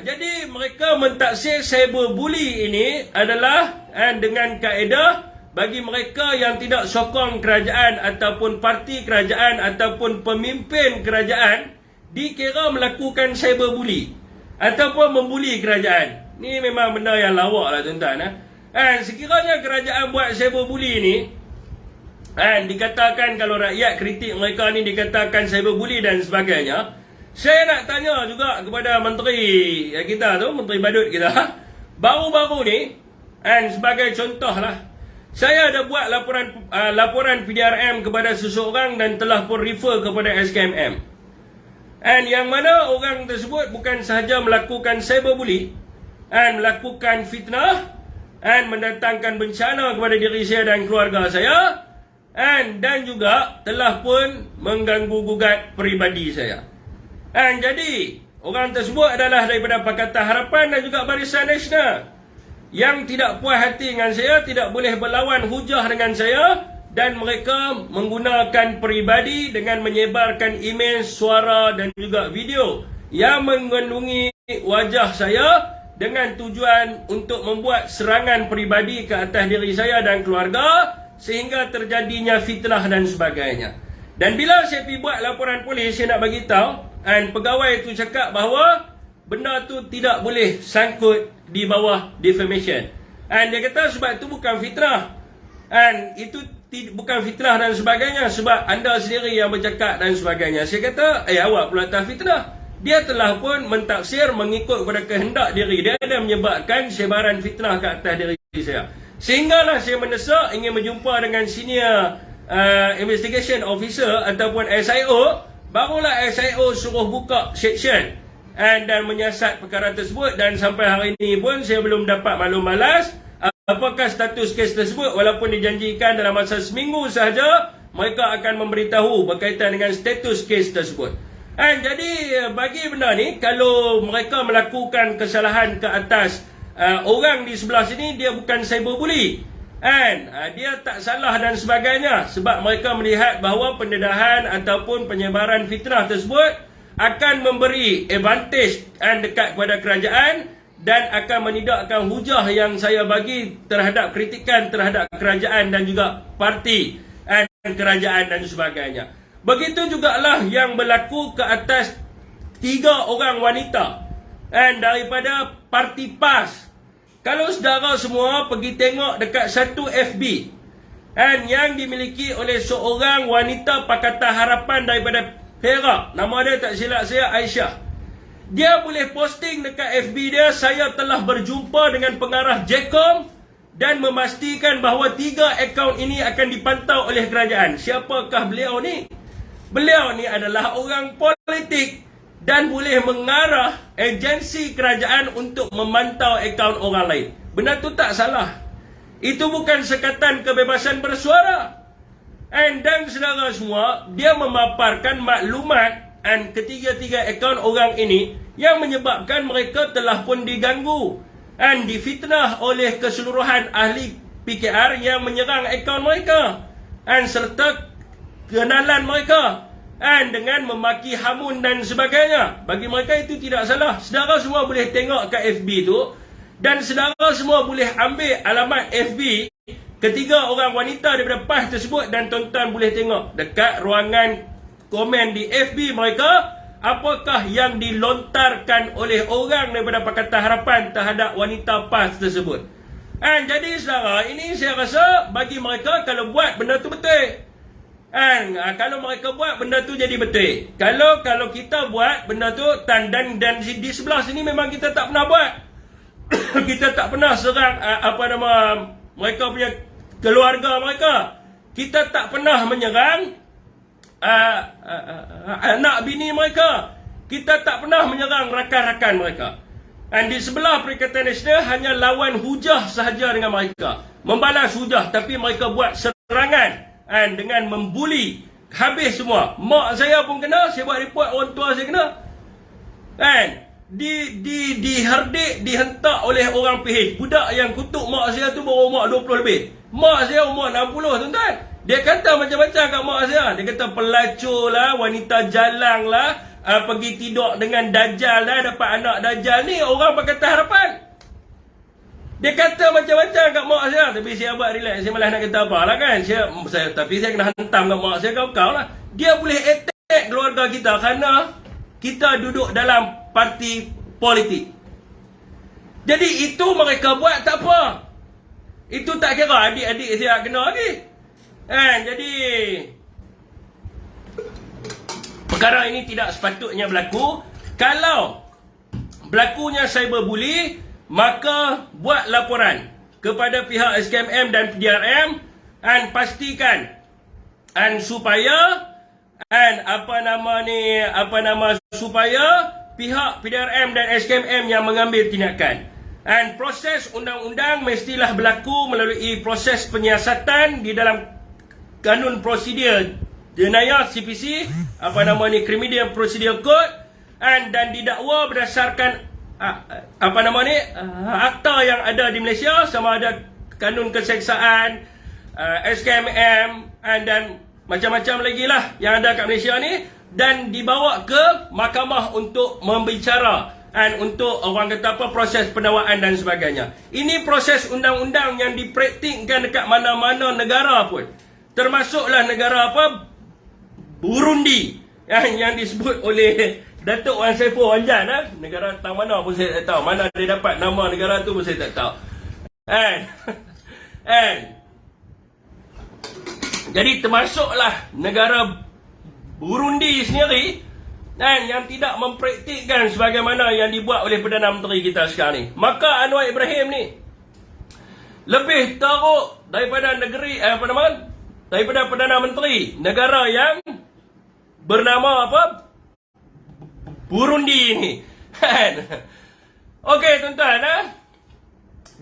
Jadi mereka mentaksir cyberbully ini adalah dengan kaedah bagi mereka yang tidak sokong kerajaan ataupun parti kerajaan ataupun pemimpin kerajaan dikira melakukan cyberbully ataupun membuli kerajaan. Ni memang benda yang lawak lah tuan-tuan. Sekiranya kerajaan buat cyberbully ni, dikatakan kalau rakyat kritik mereka ni dikatakan cyberbully dan sebagainya, saya nak tanya juga kepada menteri kita tu, Menteri Badut kita, baru-baru ni, sebagai contoh lah, saya ada buat laporan PDRM kepada seseorang dan telah pun refer kepada SKMM. Yang mana orang tersebut bukan sahaja melakukan cyberbully, melakukan fitnah, mendatangkan bencana kepada diri saya dan keluarga saya, dan juga telah pun mengganggu gugat peribadi saya. Jadi orang tersebut adalah daripada Pakatan Harapan dan juga Barisan Nasional yang tidak puas hati dengan saya, tidak boleh berlawan hujah dengan saya, dan mereka menggunakan peribadi dengan menyebarkan email, suara dan juga video yang mengandungi wajah saya dengan tujuan untuk membuat serangan peribadi ke atas diri saya dan keluarga sehingga terjadinya fitnah dan sebagainya. Dan bila saya pergi buat laporan polis, saya nak bagi tahu, pegawai itu cakap bahawa benda tu tidak boleh sangkut di bawah defamation. Dia kata sebab itu bukan fitnah. Itu bukan fitnah dan sebagainya sebab anda sendiri yang bercakap dan sebagainya. Saya kata, awak pula tak fitnah. Dia telah pun mentafsir mengikut kepada kehendak diri dia dan menyebabkan sebaran fitnah ke atas diri saya. Sehinggalah saya mendesak ingin berjumpa dengan senior investigation officer ataupun SIO. Barulah SIO suruh buka section dan menyiasat perkara tersebut, dan sampai hari ini pun saya belum dapat maklum balas apakah status kes tersebut, walaupun dijanjikan dalam masa seminggu sahaja mereka akan memberitahu berkaitan dengan status kes tersebut. Jadi bagi benda ni, kalau mereka melakukan kesalahan ke atas orang di sebelah sini, dia bukan cyberbully. Dia tak salah dan sebagainya sebab mereka melihat bahawa pendedahan ataupun penyebaran fitnah tersebut akan memberi advantage dekat kepada kerajaan dan akan menidakkan hujah yang saya bagi terhadap kritikan terhadap kerajaan dan juga parti kerajaan dan sebagainya. Begitu jugalah yang berlaku ke atas 3 orang wanita daripada parti PAS. Kalau saudara semua pergi tengok dekat satu FB yang dimiliki oleh seorang wanita Pakatan Harapan daripada Perak, nama dia tak silap saya Aisyah. Dia boleh posting dekat FB dia, saya telah berjumpa dengan pengarah JECOM dan memastikan bahawa 3 akaun ini akan dipantau oleh kerajaan. Siapakah beliau ni? Beliau ni adalah orang politik dan boleh mengarah agensi kerajaan untuk memantau akaun orang lain. Benda tu tak salah. Itu bukan sekatan kebebasan bersuara. Dan saudara semua, dia memaparkan maklumat ketiga-tiga akaun orang ini yang menyebabkan mereka telah pun diganggu dan difitnah oleh keseluruhan ahli PKR yang menyerang akaun mereka serta kenalan mereka dengan memaki hamun dan sebagainya. Bagi mereka itu tidak salah. Saudara semua boleh tengok kat FB tu, dan saudara semua boleh ambil alamat FB ketiga orang wanita daripada PAS tersebut, dan tuan-tuan boleh tengok dekat ruangan komen di FB mereka apakah yang dilontarkan oleh orang daripada Pakatan Harapan terhadap wanita PAS tersebut. Jadi saudara, ini saya rasa bagi mereka kalau buat benda tu betul. Kalau mereka buat benda tu jadi betul. Kalau kita buat benda tu dan di sebelah sini memang kita tak pernah buat. Kita tak pernah serang mereka punya keluarga mereka. Kita tak pernah menyerang anak bini mereka. Kita tak pernah menyerang rakan-rakan mereka. Di sebelah Perikatan Nasional hanya lawan hujah sahaja dengan mereka. Membalas hujah, tapi mereka buat serangan dengan membuli habis semua. Mak saya pun kena, saya buat report, orang tua saya kena. Diherdik, dihentak oleh orang PH. Budak yang kutuk mak saya tu baru umur 20 lebih. Mak saya umur 60, tuan-tuan. Dia kata macam-macam kat mak saya. Dia kata pelacur lah, wanita jalang lah, pergi tidur dengan dajjal lah, dapat anak dajjal ni, orang Pakatan Harapan. Dia kata macam-macam kat mak saya. Tapi saya buat relax, saya malah nak kata apa lah kan. Tapi saya kena hantam kat mak saya, kau lah. Dia boleh attack keluarga kita kerana kita duduk dalam parti politik. Jadi itu mereka buat tak apa. Itu tak kira adik-adik saya kena lagi. Jadi perkara ini tidak sepatutnya berlaku. Kalau berlakunya cyberbully, maka buat laporan kepada pihak SKMM dan PDRM dan pastikan supaya supaya pihak PDRM dan SKMM yang mengambil tindakan. Proses undang-undang mestilah berlaku melalui proses penyiasatan di dalam kanun prosedur jenayah CPC, Criminal Procedure Code, dan didakwa berdasarkan akta yang ada di Malaysia, sama ada kanun keseksaan, SKMM, dan macam-macam lagi lah yang ada kat Malaysia ni, dan dibawa ke mahkamah untuk membicara untuk orang kata proses pendakwaan dan sebagainya. Ini proses undang-undang yang dipraktikkan dekat mana-mana negara pun, termasuklah negara Burundi yang disebut oleh Datuk Wan Saiful Wanjan. Negara tang mana pun saya tak tahu. Mana dia dapat nama negara tu pun saya tak tahu. Jadi termasuklah negara Burundi sendiri yang tidak mempraktikkan sebagaimana yang dibuat oleh Perdana Menteri kita sekarang ni. Maka Anwar Ibrahim ni lebih teruk daripada daripada Perdana Menteri negara yang bernama Burundi ni. Okey tuan-tuan,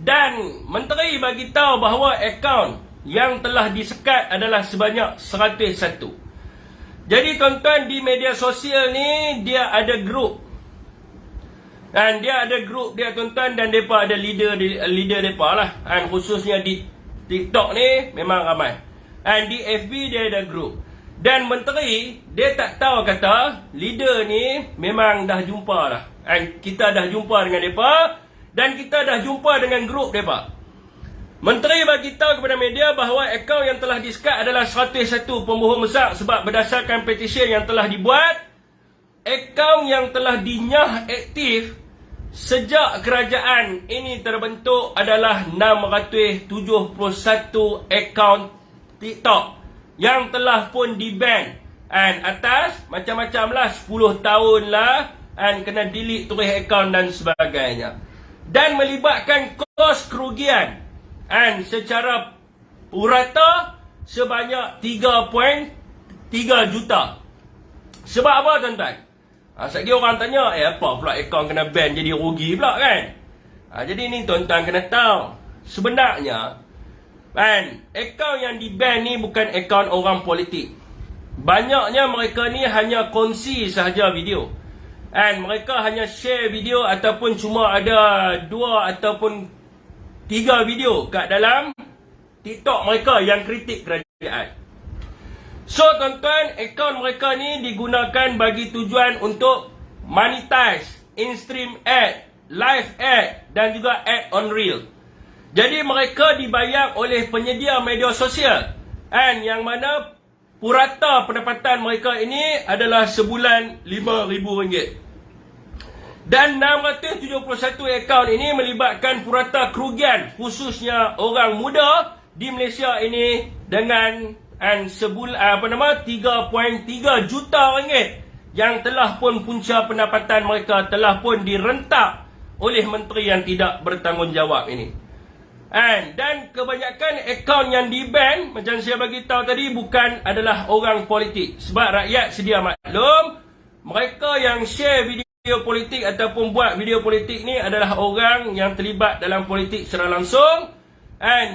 dan menteri bagi tahu bahawa akaun yang telah disekat adalah sebanyak 101. Jadi tuan-tuan, di media sosial ni dia ada grup. Dan dia ada grup dia tuan-tuan, dan depa ada leader depa lah. Khususnya di TikTok ni memang ramai. Di FB dia ada grup. Dan menteri dia tak tahu kata leader ni memang dah jumpa dah. Kita dah jumpa dengan depa, dan kita dah jumpa dengan grup depa. Menteri bagi tahu kepada media bahawa akaun yang telah disekat adalah 101 pembohong besar, sebab berdasarkan petisyen yang telah dibuat, akaun yang telah dinyah aktif sejak kerajaan ini terbentuk adalah 671 akaun TikTok yang telah pun di-ban. Atas macam-macam lah, 10 tahun lah, and kena delete terus akaun dan sebagainya. Dan melibatkan kos kerugian and secara purata sebanyak 3.3 juta. Sebab apa tuan-tuan? Sekali orang tanya, apa pula akaun kena ban jadi rugi pula kan? Jadi ni tuan-tuan kena tahu, sebenarnya kan, akaun yang di ban ni bukan akaun orang politik. Banyaknya mereka ni hanya kongsi sahaja video. And mereka hanya share video ataupun cuma ada 2 ataupun 3 video kat dalam TikTok mereka yang kritik kerajaan. So tuan-tuan, akaun mereka ni digunakan bagi tujuan untuk monetize, in-stream ad, live ad dan juga ad on reel. Jadi mereka dibayar oleh penyedia media sosial. And yang mana purata pendapatan mereka ini adalah sebulan RM5,000. Dan 671 akaun ini melibatkan purata kerugian khususnya orang muda di Malaysia ini dengan sebulan 3.3 juta ringgit yang telah pun punca pendapatan mereka telah pun direntak oleh menteri yang tidak bertanggungjawab ini. Dan kebanyakan akaun yang di-ban, macam saya bagi tahu tadi, bukan adalah orang politik. Sebab rakyat sedia maklum, mereka yang share video politik ataupun buat video politik ni adalah orang yang terlibat dalam politik secara langsung,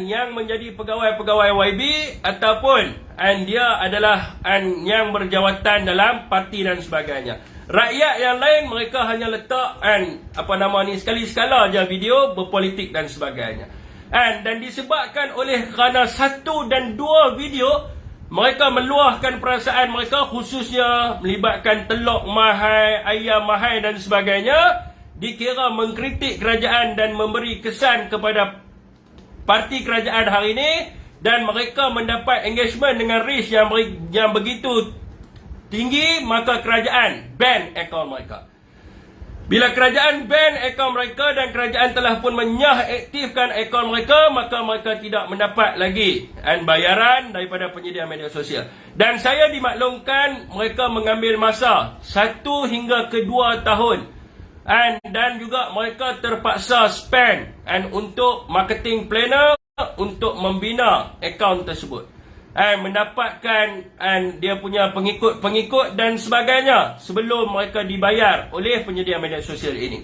yang menjadi pegawai-pegawai YB ataupun dia adalah yang berjawatan dalam parti dan sebagainya. Rakyat yang lain mereka hanya letak sekali-sekala je video berpolitik dan sebagainya. Dan disebabkan oleh kerana 1 dan 2 video, mereka meluahkan perasaan mereka khususnya melibatkan telok mahal, ayam mahal dan sebagainya, dikira mengkritik kerajaan dan memberi kesan kepada parti kerajaan hari ini, dan mereka mendapat engagement dengan reach yang begitu tinggi, maka kerajaan ban akaun mereka. Bila kerajaan ban akaun mereka dan kerajaan telah pun menyah-aktifkan akaun mereka, maka mereka tidak mendapat lagi bayaran daripada penyedia media sosial. Dan saya dimaklumkan mereka mengambil masa 1 hingga ke 2 tahun. Dan juga mereka terpaksa spend untuk marketing planner untuk membina akaun tersebut. Mendapatkan dia punya pengikut-pengikut dan sebagainya sebelum mereka dibayar oleh penyedia media sosial ini.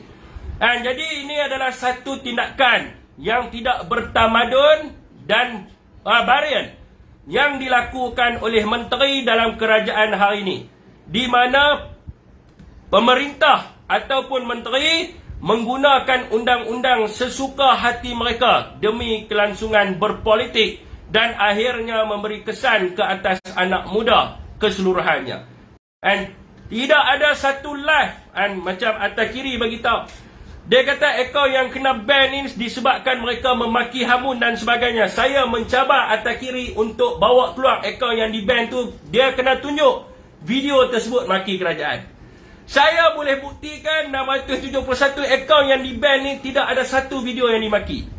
Jadi ini adalah satu tindakan yang tidak bertamadun dan barbarian yang dilakukan oleh menteri dalam kerajaan hari ini, di mana pemerintah ataupun menteri menggunakan undang-undang sesuka hati mereka demi kelangsungan berpolitik dan akhirnya memberi kesan ke atas anak muda keseluruhannya. Tidak ada satu live macam Atta Kiri bagi tahu. Dia kata akaun yang kena ban ini disebabkan mereka memaki hamun dan sebagainya. Saya mencabar Atta Kiri untuk bawa keluar akaun yang di ban tu. Dia kena tunjuk video tersebut maki kerajaan. Saya boleh buktikan 671 akaun yang di ban ni tidak ada satu video yang dimaki.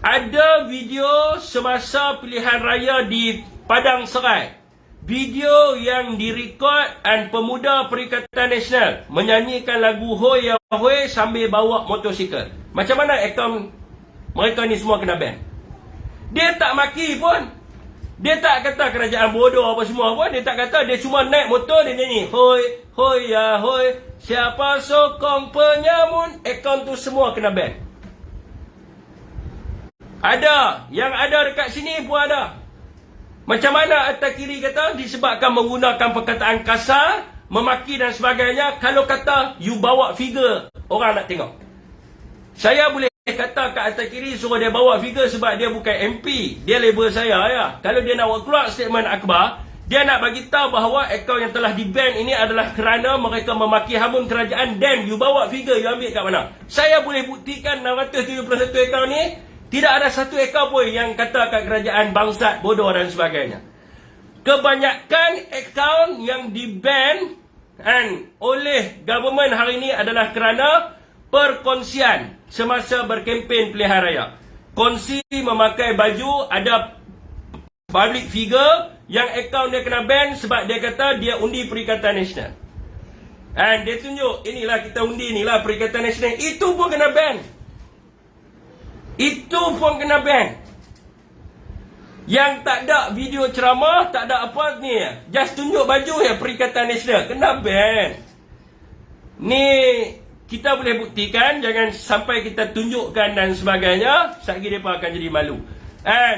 Ada video semasa pilihan raya di Padang Serai. Video yang direkod pemuda Perikatan Nasional menyanyikan lagu Hoi Ya Hoi sambil bawa motosikal. Macam mana akaun mereka ni semua kena ban? Dia tak maki pun. Dia tak kata kerajaan bodoh apa semua pun. Dia tak kata, dia cuma naik motor dia nyanyi Hoi Hoi Ya Hoi, siapa sokong penyamun. Akaun tu semua kena ban. Ada. Yang ada dekat sini pun ada. Macam mana Atta Kiri kata, disebabkan menggunakan perkataan kasar, memaki dan sebagainya. Kalau kata you bawa figure, orang nak tengok. Saya boleh kata kat Atta Kiri suruh dia bawa figure sebab dia bukan MP. Dia label saya ya. Kalau dia nak keluar statement akhbar, dia nak bagi tahu bahawa akaun yang telah di-ban ini adalah kerana mereka memaki hamun kerajaan. Dan you bawa figure, you ambil kat mana? Saya boleh buktikan 671 akaun ni tidak ada satu akaun pun yang kata kat kerajaan bangsat, bodoh dan sebagainya. Kebanyakan akaun yang di-ban oleh government hari ini adalah kerana perkongsian semasa berkempen pilihan raya. Kongsi memakai baju, ada public figure yang akaun dia kena ban sebab dia kata dia undi Perikatan Nasional. And dia tunjuk, inilah kita undi, inilah Perikatan Nasional. Itu pun kena ban. Itu pun kena ban. Yang tak ada video ceramah, tak ada apa ni, just tunjuk baju ya Perikatan Nasional, kena ban. Ni kita boleh buktikan, jangan sampai kita tunjukkan dan sebagainya, sekali mereka akan jadi malu.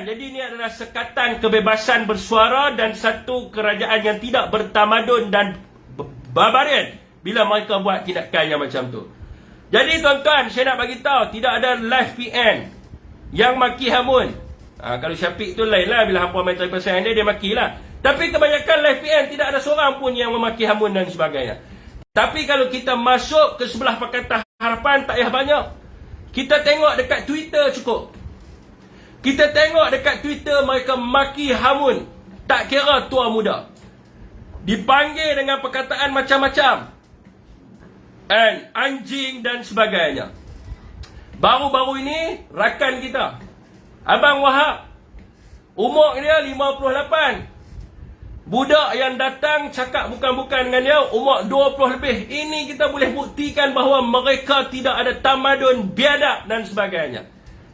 Jadi ini adalah sekatan kebebasan bersuara dan satu kerajaan yang tidak bertamadun dan barbarian bila mereka buat tindakan yang macam tu. Jadi tuan-tuan, saya nak bagi tahu, tidak ada live PN yang maki hamun. Kalau Syafiq tu lain lah, bila hampa main pasal dia maki lah. Tapi kebanyakan live PN tidak ada seorang pun yang memaki hamun dan sebagainya. Tapi kalau kita masuk ke sebelah Pakatan Harapan, tak payah banyak. Kita tengok dekat Twitter cukup. Kita tengok dekat Twitter mereka maki hamun, tak kira tua muda. Dipanggil dengan perkataan macam-macam. Anjing dan sebagainya. Baru-baru ini, rakan kita, Abang Wahab, umur dia 58. Budak yang datang cakap bukan-bukan dengan dia, umur 20 lebih. Ini kita boleh buktikan bahawa mereka tidak ada tamadun, biadab dan sebagainya.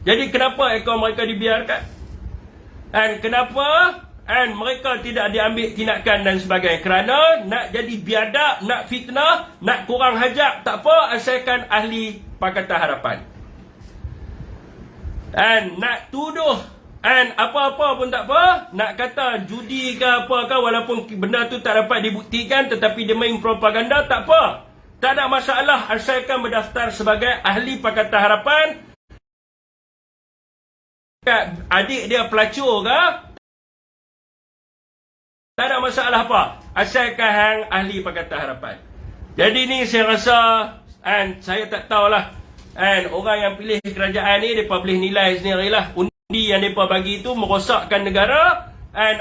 Jadi kenapa ekor mereka dibiarkan? Kenapa mereka tidak diambil tindakan dan sebagainya? Kerana nak jadi biadab, nak fitnah, nak kurang hajab, tak apa, asalkan ahli Pakatan Harapan. Nak tuduh apa-apa pun tak apa, nak kata judi ke apa ke, walaupun benda tu tak dapat dibuktikan tetapi dia main propaganda, tak apa. Tak ada masalah asalkan berdaftar sebagai ahli Pakatan Harapan. Adik dia pelacur ke, tak ada masalah apa, asalkan hang ahli Pakatan Harapan. Jadi ni saya rasa, saya tak tahulah, orang yang pilih kerajaan ni, mereka boleh nilai sendirilah. Undi yang mereka bagi itu merosakkan negara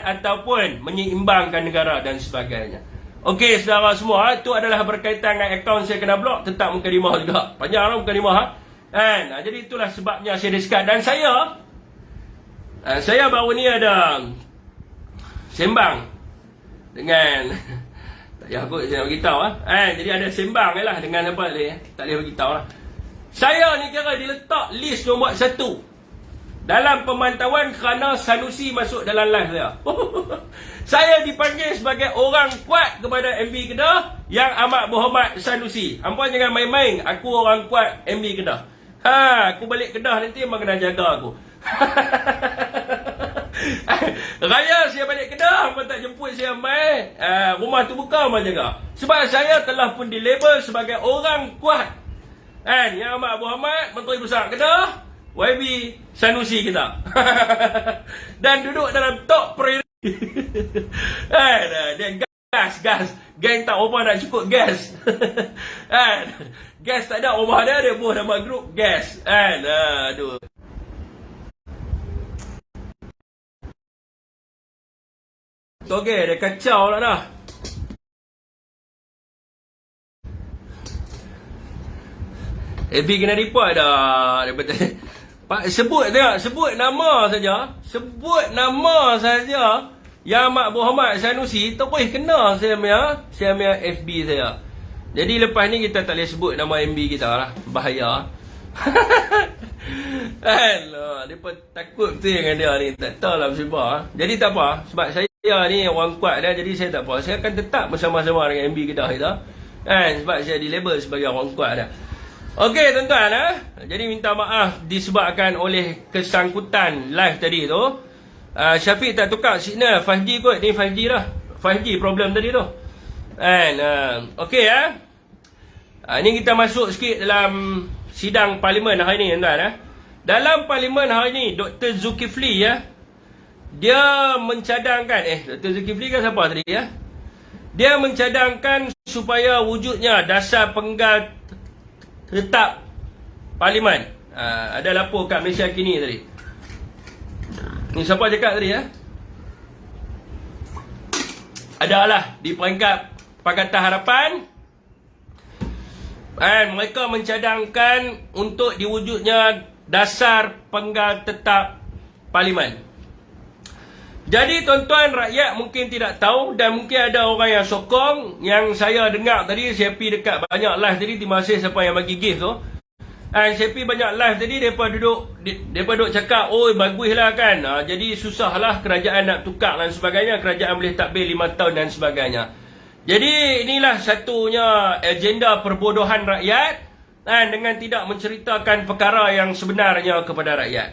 ataupun menyeimbangkan negara dan sebagainya. Okey, saudara semua, itu adalah berkaitan dengan akaun saya kena blok, tetap mukadimah juga. Panjang lah mukadimah. Jadi itulah sebabnya saya diskat. Dan saya baru ni ada sembang dengan tak payah kot saya nak beritahu jadi ada sembang lah dengan apa ni, tak boleh beritahu lah. Saya ni kira diletak list nombor 1 dalam pemantauan kerana Sanusi masuk dalam live saya. Saya dipanggil sebagai orang kuat kepada MB Kedah yang amat berhormat Sanusi. Hampa jangan main-main, aku orang kuat MB Kedah. Aku balik Kedah nanti memang kena jaga aku. Raya saya balik Kedah, hampa tak jemput saya main, rumah tu buka hampa jaga. Sebab saya telah pun dilabel sebagai orang kuat, yang amat berhormat Menteri Besar Kedah, YB Sanusi kita. Dan duduk dalam top priority. Dia gas. Geng tak rumah nak cukup gas. Gas tak ada rumah dia buat nama grup gas. Aduh. Okey, dia kacau lah dah. FB kena report dah. Pak, sebut nama saja. Sebut nama saja yang amat berhormat Sanusi, terus kena saya punya FB saya. Jadi lepas ni kita tak boleh sebut nama MB kita lah. Bahaya. Mereka takut betul dengan dia ni. Tak tahu lah bersebab. Jadi tak apa. Sebab saya ni orang kuat dah. Jadi saya tak apa. Saya akan tetap bersama-sama dengan MB Kedah kita. Sebab saya dilabel sebagai orang kuat dah. Okey tuan-tuan. Jadi minta maaf disebabkan oleh kesangkutan live tadi tu. Syafiq tak tukar signal 5G kot. Ni 5G lah. 5G problem tadi tu. Okey ini kita masuk sikit dalam sidang parlimen hari ni tuan-tuan. Dalam parlimen hari ni Dr. Zulkifli dia mencadangkan Dr. Zulkifli kan siapa tadi dia mencadangkan supaya wujudnya dasar penggal tetap parlimen. Ada lapor kat Malaysia Kini tadi. Ni siapa cakap tadi adalah di peringkat Pakatan Harapan. Mereka mencadangkan untuk diwujudnya dasar penggal tetap parlimen. Jadi tuan-tuan, rakyat mungkin tidak tahu dan mungkin ada orang yang sokong. Yang saya dengar tadi, saya pergi dekat banyak live tadi. Terima kasih siapa yang bagi gift tu. Saya pergi banyak live tadi, mereka duduk cakap, oh baguslah kan. Jadi susahlah kerajaan nak tukar dan sebagainya. Kerajaan boleh takbir 5 tahun dan sebagainya. Jadi inilah satunya agenda perbodohan rakyat, dengan tidak menceritakan perkara yang sebenarnya kepada rakyat.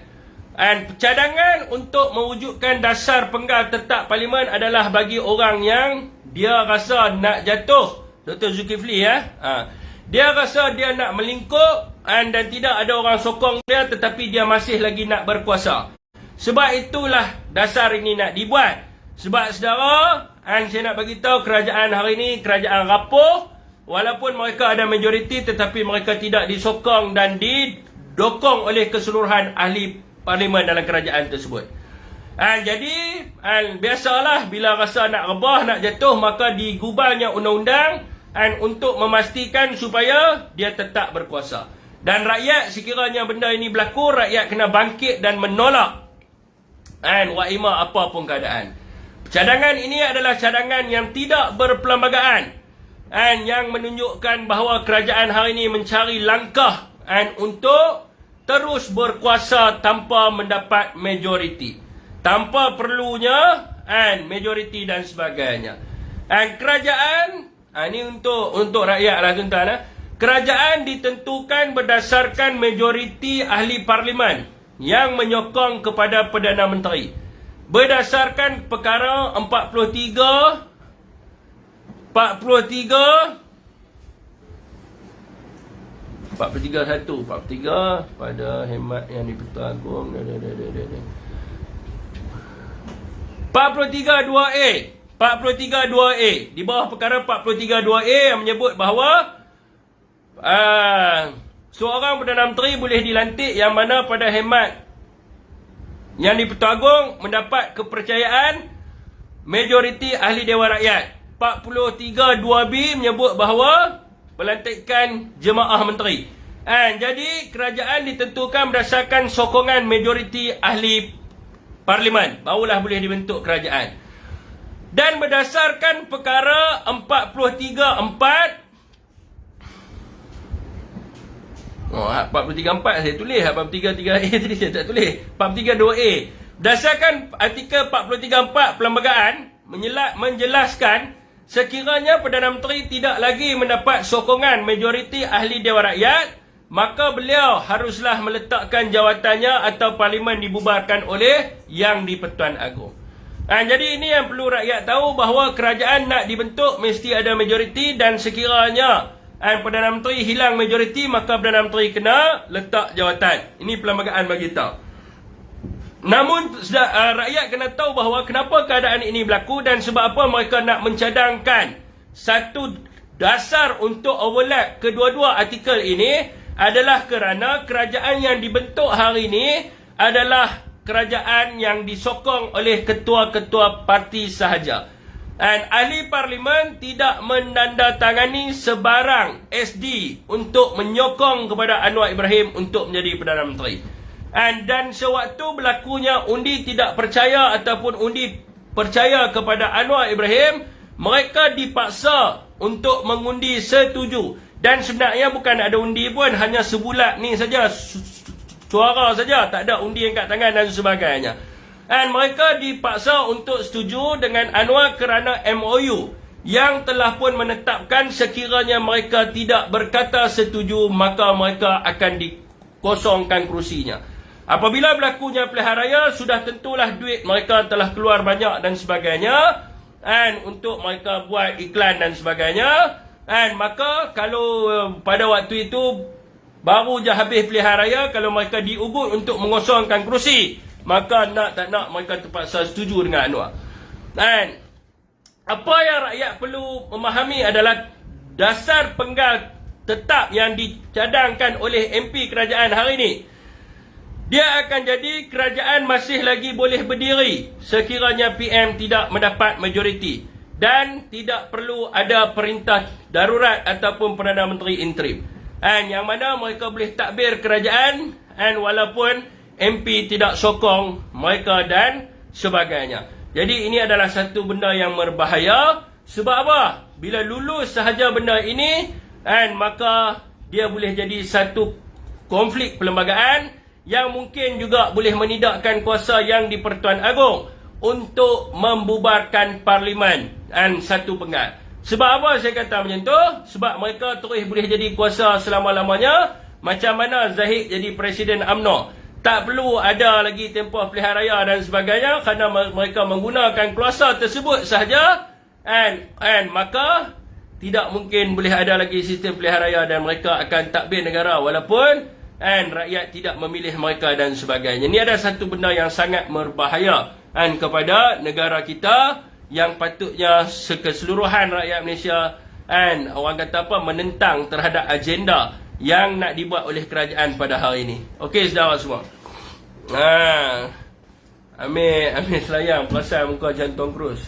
Cadangan untuk mewujudkan dasar penggal tetap parlimen adalah bagi orang yang dia rasa nak jatuh. Dr. Zulkifli dia rasa dia nak melingkup dan tidak ada orang sokong dia, tetapi dia masih lagi nak berkuasa. Sebab itulah dasar ini nak dibuat. Sebab saudara, saya nak bagi tahu kerajaan hari ini kerajaan rapuh. Walaupun mereka ada majoriti, tetapi mereka tidak disokong dan didokong oleh keseluruhan ahli parlimen dalam kerajaan tersebut. Jadi biasalah bila rasa nak rebah, nak jatuh, maka digubalnya undang-undang untuk memastikan supaya dia tetap berkuasa. Dan rakyat, sekiranya benda ini berlaku, rakyat kena bangkit dan menolak wa'ima apa pun keadaan. Cadangan ini adalah cadangan yang tidak berperlembagaan yang menunjukkan bahawa kerajaan hari ini mencari langkah untuk terus berkuasa tanpa mendapat majoriti, tanpa perlunya majoriti dan sebagainya. Kerajaan ini untuk rakyat lah tuan-tuan. Kerajaan ditentukan berdasarkan majoriti ahli parlimen yang menyokong kepada Perdana Menteri berdasarkan perkara 43 pada hemat yang di-Pertuan Agong 43.2a di bawah perkara 43.2a yang menyebut bahawa seorang Perdana Menteri boleh dilantik yang mana pada hemat yang di-Pertuan Agong mendapat kepercayaan majoriti ahli Dewan Rakyat. 43.2b menyebut bahawa pelantikan jemaah menteri. Jadi kerajaan ditentukan berdasarkan sokongan majoriti ahli parlimen, barulah boleh dibentuk kerajaan. Dan berdasarkan perkara 43.4 saya tulis, 43.3a tadi saya tak tulis, 43.2a. Berdasarkan artikel 43.4 perlembagaan menjelaskan sekiranya Perdana Menteri tidak lagi mendapat sokongan majoriti ahli Dewan Rakyat, maka beliau haruslah meletakkan jawatannya atau parlimen dibubarkan oleh Yang di-Pertuan Agong. Jadi ini yang perlu rakyat tahu, bahawa kerajaan nak dibentuk mesti ada majoriti, dan sekiranya Perdana Menteri hilang majoriti, maka Perdana Menteri kena letak jawatan. Ini perlembagaan bagi tahu. Namun rakyat kena tahu bahawa kenapa keadaan ini berlaku dan sebab apa mereka nak mencadangkan satu dasar untuk overlap kedua-dua artikel ini adalah kerana kerajaan yang dibentuk hari ini adalah kerajaan yang disokong oleh ketua-ketua parti sahaja. Dan ahli parlimen tidak menandatangani sebarang SD untuk menyokong kepada Anwar Ibrahim untuk menjadi Perdana Menteri. Dan sewaktu berlakunya undi tidak percaya ataupun undi percaya kepada Anwar Ibrahim, mereka dipaksa untuk mengundi setuju. Dan sebenarnya bukan ada undi pun, hanya sebulat ni saja, suara saja, tak ada undi angkat tangan dan sebagainya. Dan mereka dipaksa untuk setuju dengan Anwar kerana MOU yang telah pun menetapkan sekiranya mereka tidak berkata setuju, maka mereka akan dikosongkan kerusinya. Apabila berlakunya pilihan raya, sudah tentulah duit mereka telah keluar banyak dan sebagainya, untuk mereka buat iklan dan sebagainya. Maka kalau pada waktu itu baru je habis pilihan raya, kalau mereka diugut untuk mengosongkan kerusi, maka nak tak nak mereka terpaksa setuju dengan Anwar. Apa yang rakyat perlu memahami adalah dasar penggal tetap yang dicadangkan oleh MP kerajaan hari ini. Dia akan jadi kerajaan masih lagi boleh berdiri sekiranya PM tidak mendapat majoriti. Dan tidak perlu ada perintah darurat ataupun Perdana Menteri interim. Yang mana mereka boleh takbir kerajaan walaupun MP tidak sokong mereka dan sebagainya. Jadi ini adalah satu benda yang berbahaya. Sebab apa? Bila lulus sahaja benda ini, maka dia boleh jadi satu konflik perlembagaan yang mungkin juga boleh menidakkan kuasa yang di Pertuan Agong untuk membubarkan Parlimen satu penggal. Sebab apa saya kata macam tu? Sebab mereka terus boleh jadi kuasa selama-lamanya. Macam mana Zahid jadi Presiden UMNO. Tak perlu ada lagi tempoh pilihan raya dan sebagainya, kerana mereka menggunakan kuasa tersebut sahaja. Maka tidak mungkin boleh ada lagi sistem pilihan raya dan mereka akan takbir negara walaupun rakyat tidak memilih mereka dan sebagainya. Ini ada satu benda yang sangat berbahaya kepada negara kita, yang patutnya keseluruhan rakyat Malaysia orang kata apa, menentang terhadap agenda yang nak dibuat oleh kerajaan pada hari ini. Okey saudara semua. Amir selayang perasan muka jantung Cruz.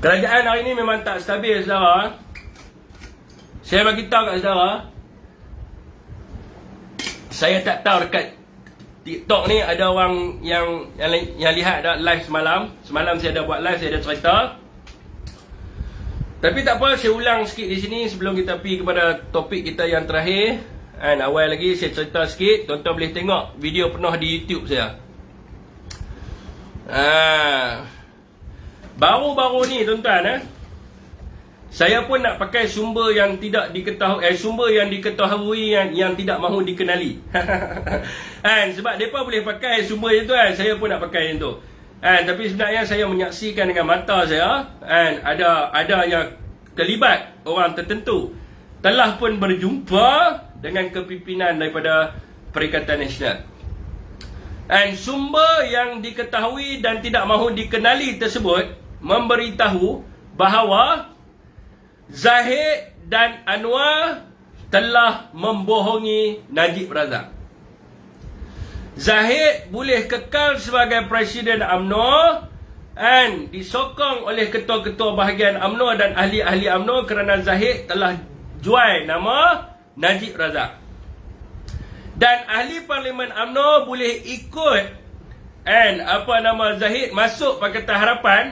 Kerajaan hari ini memang tak stabil saudara. Saya bagi tahu kat saudara, saya tak tahu dekat TikTok ni ada orang yang lihat ada live semalam. Semalam saya ada buat live, saya ada cerita. Tapi tak apa, saya ulang sikit di sini sebelum kita pergi kepada topik kita yang terakhir. Awal lagi saya cerita sikit, tuan-tuan boleh tengok video penuh di YouTube saya. Baru-baru ni tuan-tuan, saya pun nak pakai sumber yang tidak diketahui, sumber yang diketahui yang tidak mahu dikenali. Sebab mereka boleh pakai sumber itu, saya pun nak pakai yang tu. Tapi sebenarnya saya menyaksikan dengan mata saya, ada yang terlibat orang tertentu telah pun berjumpa dengan kepimpinan daripada Perikatan Nasional. Sumber yang diketahui dan tidak mahu dikenali tersebut memberitahu bahawa Zahid dan Anwar telah membohongi Najib Razak. Zahid boleh kekal sebagai Presiden UMNO disokong oleh ketua-ketua bahagian UMNO dan ahli-ahli UMNO kerana Zahid telah jual nama Najib Razak. Dan ahli Parlimen UMNO boleh ikut Zahid masuk Pakatan Harapan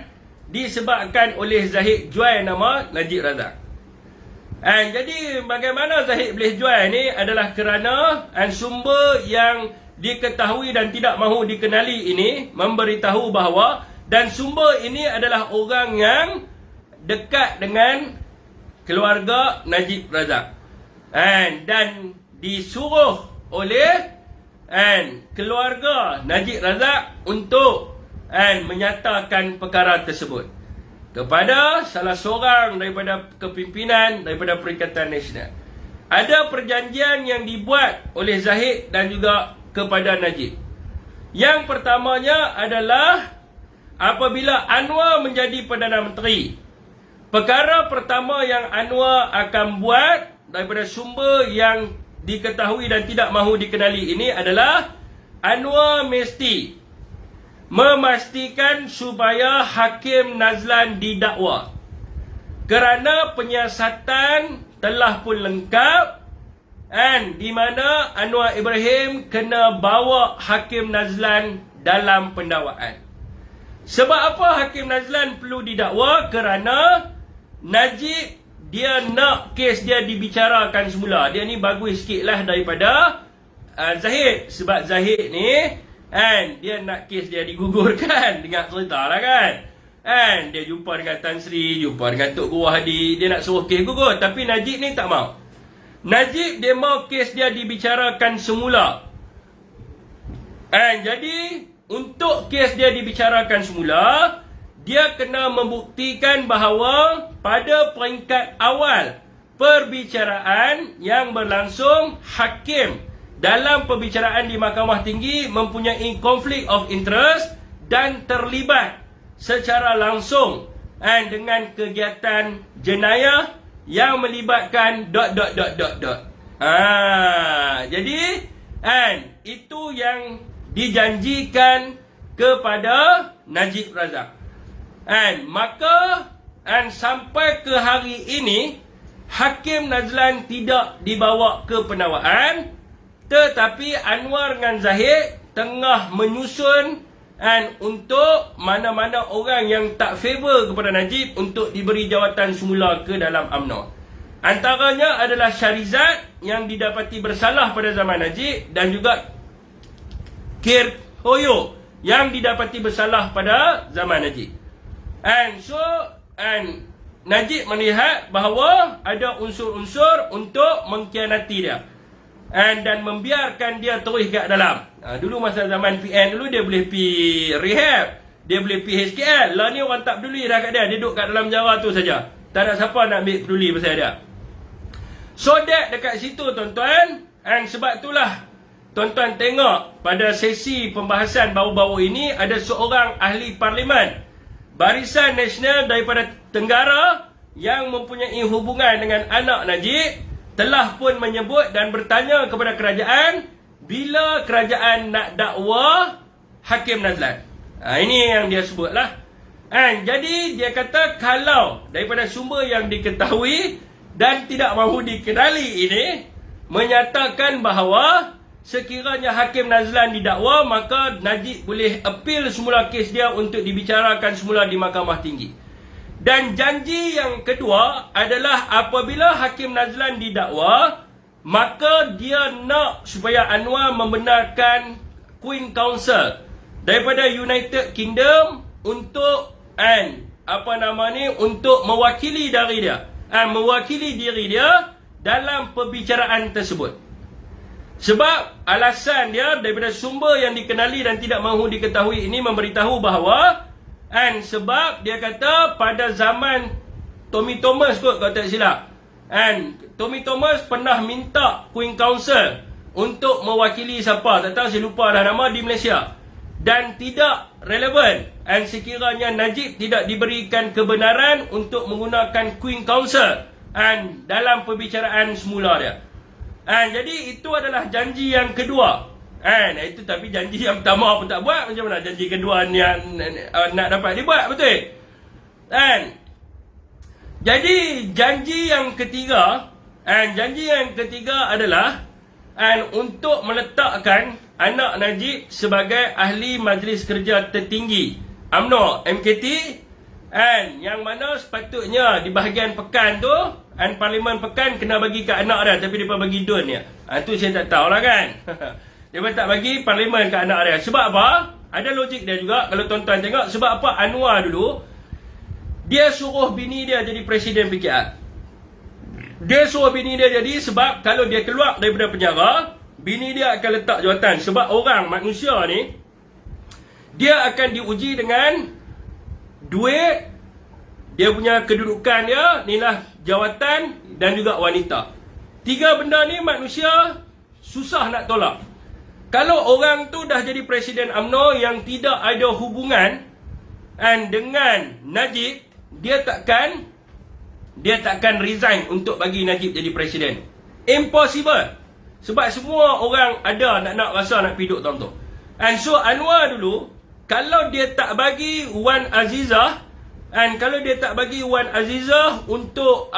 disebabkan oleh Zahid jual nama Najib Razak. Jadi bagaimana Zahid boleh jual ni adalah kerana sumber yang diketahui dan tidak mahu dikenali ini memberitahu bahawa, dan sumber ini adalah orang yang dekat dengan keluarga Najib Razak. Dan disuruh oleh keluarga Najib Razak untuk menyatakan perkara tersebut kepada salah seorang daripada kepimpinan daripada Perikatan Nasional. Ada perjanjian yang dibuat oleh Zahid dan juga kepada Najib. Yang pertamanya adalah apabila Anwar menjadi Perdana Menteri, perkara pertama yang Anwar akan buat daripada sumber yang diketahui dan tidak mahu dikenali ini adalah Anwar mesti memastikan supaya Hakim Nazlan didakwa, kerana penyiasatan telah pun lengkap di mana Anwar Ibrahim kena bawa Hakim Nazlan dalam pendakwaan. Sebab apa Hakim Nazlan perlu didakwa? Kerana Najib dia nak kes dia dibicarakan semula. Dia ni bagus sikit lah daripada Zahid. Sebab Zahid ni dia nak kes dia digugurkan. Dengar cerita lah kan. Dia jumpa dengan Tan Sri, jumpa dengan Tok Guru Hadi. Dia nak suruh kes gugur. Tapi Najib ni tak mau. Najib dia mau kes dia dibicarakan semula. Jadi untuk kes dia dibicarakan semula, dia kena membuktikan bahawa pada peringkat awal perbicaraan yang berlangsung, hakim dalam perbicaraan di Mahkamah Tinggi mempunyai konflik of interest dan terlibat secara langsung dengan kegiatan jenayah yang melibatkan ... Jadi itu yang dijanjikan kepada Najib Razak. Maka sampai ke hari ini Hakim Nazlan tidak dibawa ke penawaan, tetapi Anwar dengan Zahid tengah menyusun untuk mana-mana orang yang tak favor kepada Najib untuk diberi jawatan semula ke dalam UMNO. Antaranya adalah Syarizat yang didapati bersalah pada zaman Najib, dan juga Kir Hoyo yang didapati bersalah pada zaman Najib. Najib melihat bahawa ada unsur-unsur untuk mengkhianati dia dan membiarkan dia terus kat dalam. Dulu masa zaman PN dulu dia boleh pergi rehab, dia boleh pergi HKL. Lah ni orang tak peduli dah kat dia, dia duduk kat dalam penjara tu saja. Tak ada siapa nak ambil peduli pasal dia. So that dekat situ tuan-tuan, sebab itulah tuan-tuan tengok pada sesi pembahasan baru-baru ini ada seorang ahli parlimen Barisan Nasional daripada Tenggara yang mempunyai hubungan dengan anak Najib telah pun menyebut dan bertanya kepada kerajaan bila kerajaan nak dakwa Hakim Nazlan. Ini yang dia sebutlah. Jadi dia kata kalau daripada sumber yang diketahui dan tidak mahu dikenali ini menyatakan bahawa sekiranya Hakim Nazlan didakwa, maka Najib boleh appeal semula kes dia untuk dibicarakan semula di Mahkamah Tinggi. Dan janji yang kedua adalah apabila Hakim Nazlan didakwa, maka dia nak supaya Anwar membenarkan Queen Council daripada United Kingdom untuk untuk mewakili dari dia, mewakili diri dia dalam perbicaraan tersebut. Sebab alasan dia daripada sumber yang dikenali dan tidak mahu diketahui ini memberitahu bahawa sebab dia kata pada zaman Tommy Thomas kot kalau tak silap, Tommy Thomas pernah minta Queen Council untuk mewakili siapa, tak tahu saya lupa dah nama, di Malaysia, dan tidak relevan. Sekiranya Najib tidak diberikan kebenaran untuk menggunakan Queen Council dalam perbicaraan semula dia. Jadi itu adalah janji yang kedua. Itu tapi janji yang pertama pun tak buat, macam mana janji kedua ni nak dapat dibuat, betul? Jadi janji yang ketiga, adalah untuk meletakkan anak Najib sebagai ahli Majlis Kerja Tertinggi UMNO MKT, yang mana sepatutnya di bahagian pekan tu Parlimen pekan kena bagi kat anak dia, tapi dia bagi Dun dia. Tu saya tak tahulah kan. Dia tak bagi Parlimen kat anak dia. Sebab apa? Ada logik dia juga kalau tuan-tuan tengok. Sebab apa Anwar dulu dia suruh bini dia jadi presiden PKR. Dia suruh bini dia jadi sebab kalau dia keluar daripada penjara, bini dia akan letak jawatan. Sebab orang manusia ni dia akan diuji dengan duit, dia punya kedudukan dia, inilah jawatan dan juga wanita. Tiga benda ni manusia susah nak tolak. Kalau orang tu dah jadi presiden UMNO yang tidak ada hubungan dengan Najib, dia takkan resign untuk bagi Najib jadi presiden. Impossible. Sebab semua orang ada nak rasa nak pergi duduk tu. So Anwar dulu, kalau dia tak bagi Wan Azizah, kalau dia tak bagi Wan Azizah untuk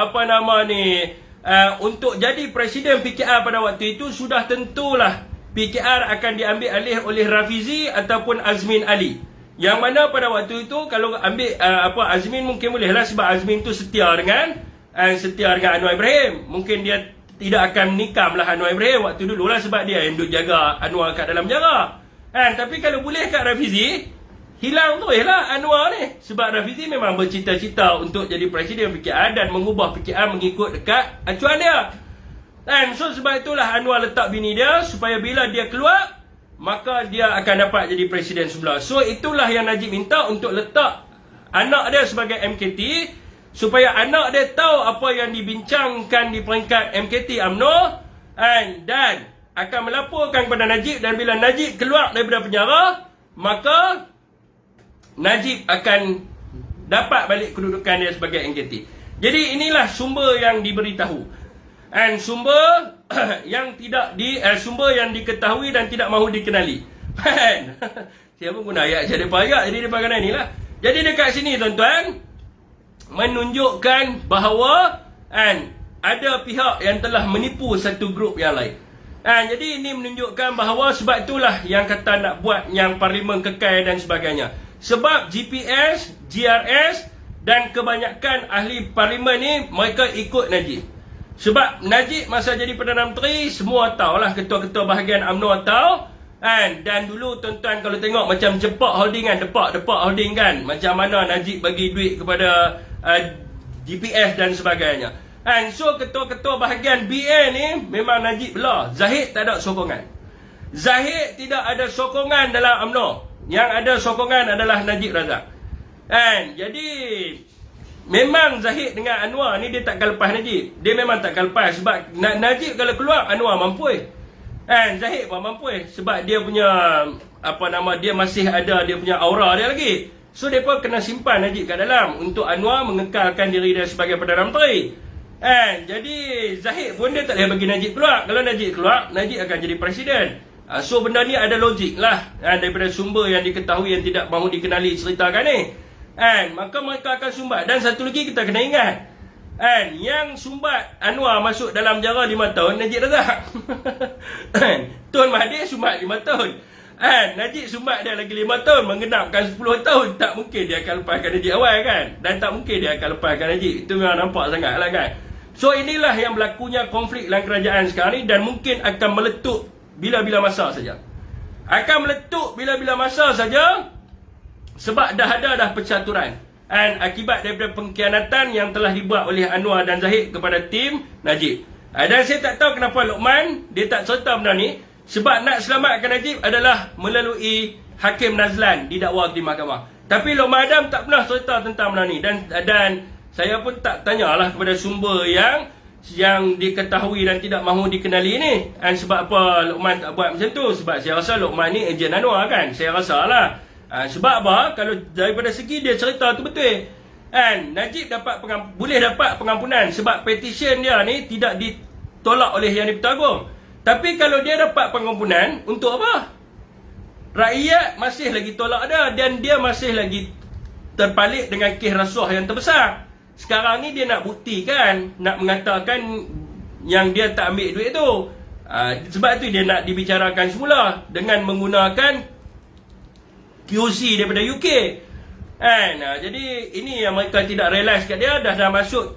untuk jadi presiden PKR pada waktu itu, sudah tentulah PKR akan diambil alih oleh Rafizi ataupun Azmin Ali. Yang mana pada waktu itu kalau ambil Azmin mungkin bolehlah, sebab Azmin tu setia dengan Anwar Ibrahim. Mungkin dia tidak akan menikam lah Anwar Ibrahim waktu dulu lah, sebab dia yang duduk jaga Anwar kat dalam penjara. Tapi kalau boleh kat Rafizi, hilang tu lah Anwar ni. Sebab Rafizi memang bercita-cita untuk jadi presiden PKR dan mengubah PKR mengikut dekat acuan dia. So sebab itulah Anwar letak bini dia supaya bila dia keluar, maka dia akan dapat jadi presiden semula. So itulah yang Najib minta, untuk letak anak dia sebagai MKT, supaya anak dia tahu apa yang dibincangkan di peringkat MKT UMNO, dan akan melaporkan kepada Najib. Dan bila Najib keluar daripada penjara, maka Najib akan dapat balik kedudukan dia sebagai MKT. Jadi inilah sumber yang diberitahu. Sumber yang sumber yang diketahui dan tidak mahu dikenali. Saya pun guna ayat jadi payah, jadi dia pakai ni lah. Jadi dekat sini tuan-tuan menunjukkan bahawa ada pihak yang telah menipu satu grup yang lain. Jadi ini menunjukkan bahawa sebab itulah yang kata nak buat yang parlimen kekal dan sebagainya. Sebab GPS, GRS dan kebanyakan ahli parlimen ni mereka ikut Najib. Sebab Najib masa jadi Perdana Menteri, semua tahulah, ketua-ketua bahagian UMNO tahu. Dan dulu tuan-tuan kalau tengok macam Cepak Holding kan, Depak Holding kan, macam mana Najib bagi duit kepada GPS dan sebagainya. So ketua-ketua bahagian BA ni memang Najib belah. Zahid tak ada sokongan. Zahid tidak ada sokongan dalam UMNO. Yang ada sokongan adalah Najib Razak. Jadi memang Zahid dengan Anwar ni dia takkan lepas Najib. Dia memang takkan lepas. Sebab Najib kalau keluar, Anwar mampu. Zahid pun mampu. Sebab dia punya dia masih ada dia punya aura dia lagi. So mereka kena simpan Najib kat dalam untuk Anwar mengekalkan diri dia sebagai Perdana Menteri. Jadi Zahid pun dia tak boleh bagi Najib keluar. Kalau Najib keluar, Najib akan jadi presiden. So benda ni ada logik lah, daripada sumber yang diketahui yang tidak mahu dikenali ceritakan ni. Maka mereka akan sumbat. Dan satu lagi kita kena ingat, yang sumbat Anwar masuk dalam jara 5 tahun Najib Razak. Tun Mahathir sumbat 5 tahun. Najib sumbat dia lagi 5 tahun, menggenapkan 10 tahun. Tak mungkin dia akan lepaskan Najib awal kan. Dan tak mungkin dia akan lepaskan Najib. Itu memang nampak sangat lah kan. So inilah yang berlakunya konflik dalam kerajaan sekarang ni. Dan mungkin akan meletup bila-bila masa saja. Akan meletup bila-bila masa saja. Sebab dah ada percaturan. Akibat daripada pengkhianatan yang telah dibuat oleh Anwar dan Zahid kepada tim Najib. Dan saya tak tahu kenapa Luqman dia tak serta benda ni. Sebab nak selamatkan Najib adalah melalui Hakim Nazlan didakwa di mahkamah. Tapi Luqman Adam tak pernah cerita tentang benda ni. Dan saya pun tak tanyalah kepada sumber yang diketahui dan tidak mahu dikenali ni. Sebab apa Luqman tak buat macam tu? Sebab saya rasa Luqman ni ejen Anwar kan. Saya rasa lah. Sebab apa? Kalau daripada segi dia cerita tu betul. Najib boleh dapat pengampunan sebab petisyen dia ni tidak ditolak oleh Yang di-Pertuan Agong. Tapi kalau dia dapat pengampunan, untuk apa? Rakyat masih lagi tolak dia dan dia masih lagi terpalit dengan kes rasuah yang terbesar. Sekarang ni dia nak buktikan, nak mengatakan yang dia tak ambil duit tu. Sebab tu dia nak dibicarakan semula dengan menggunakan QC daripada UK. Jadi ini yang mereka tidak realise kat dia. Dah masuk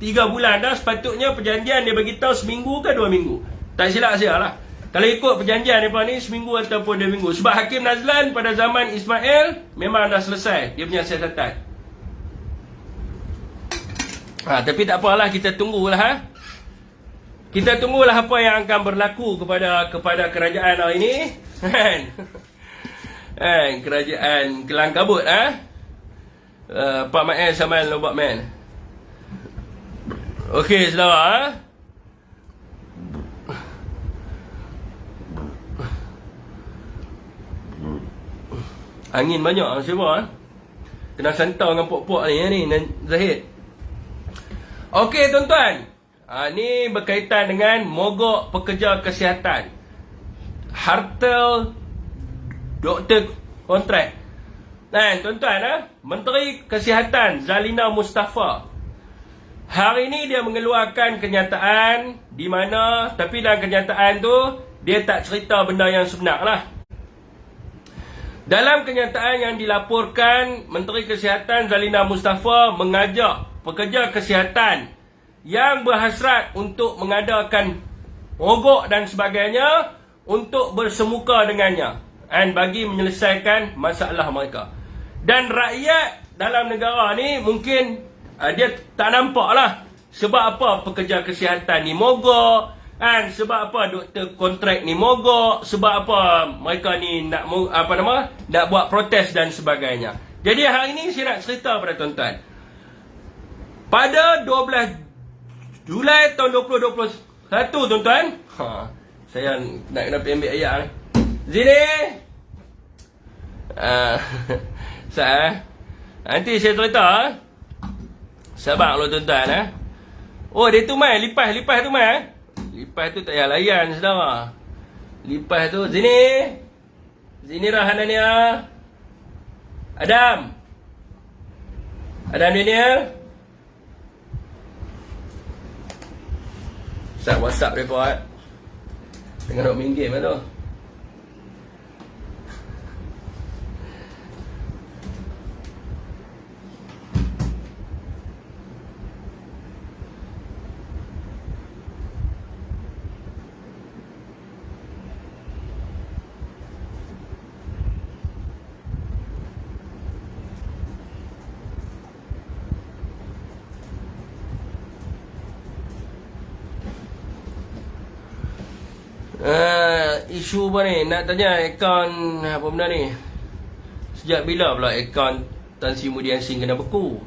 3 bulan dah. Sepatutnya perjanjian dia bagi tahu seminggu ke 2 minggu. Tak silap saya lah. Kalau ikut perjanjian mereka ni seminggu ataupun 2 minggu. Sebab Hakim Nazlan pada zaman Ismail memang dah selesai dia punya siasatan. Tapi tak apalah, kita tunggulah. Kita tunggulah apa yang akan berlaku kepada kerajaan hari ini. Kerajaan Kelang Kabut. Pak Mael Samal Lobak Man. Okey saudara. Angin banyak siapa kena santau dengan pok-pok ni Zahid. Okey tuan-tuan. Ni berkaitan dengan mogok pekerja kesihatan. Harta doktor kontrak. Tuan-tuan, Menteri Kesihatan Zalina Mustafa hari ni dia mengeluarkan kenyataan di mana, tapi dalam kenyataan tu dia tak cerita benda yang sebenar lah. Dalam kenyataan yang dilaporkan, Menteri Kesihatan Zalina Mustafa mengajak pekerja kesihatan yang berhasrat untuk mengadakan mogok dan sebagainya untuk bersemuka dengannya bagi menyelesaikan masalah mereka. Dan rakyat dalam negara ni mungkin dia tak nampak lah sebab apa pekerja kesihatan ni mogok, sebab apa doktor kontrak ni mogok, sebab apa mereka ni nak buat protes dan sebagainya. Jadi hari ni saya nak cerita pada tuan-tuan. Pada 12 Julai tahun 2021 tuan-tuan, saya nak kena ambil ayat ni. Zini. Nanti saya cerita. Sabar lo tuan-tuan. Oh dia tu mai lipas tu mai. Lipas tu tak payah layan saudara. Lipas tu Zini Rahanania. Adam Daniel. Start WhatsApp mereka tengah nak main game tu. Isu apa ni? Nak tanya akaun apa benda ni? Sejak bila pula akaun Tan Sri Muhyiddin Yassin kena beku?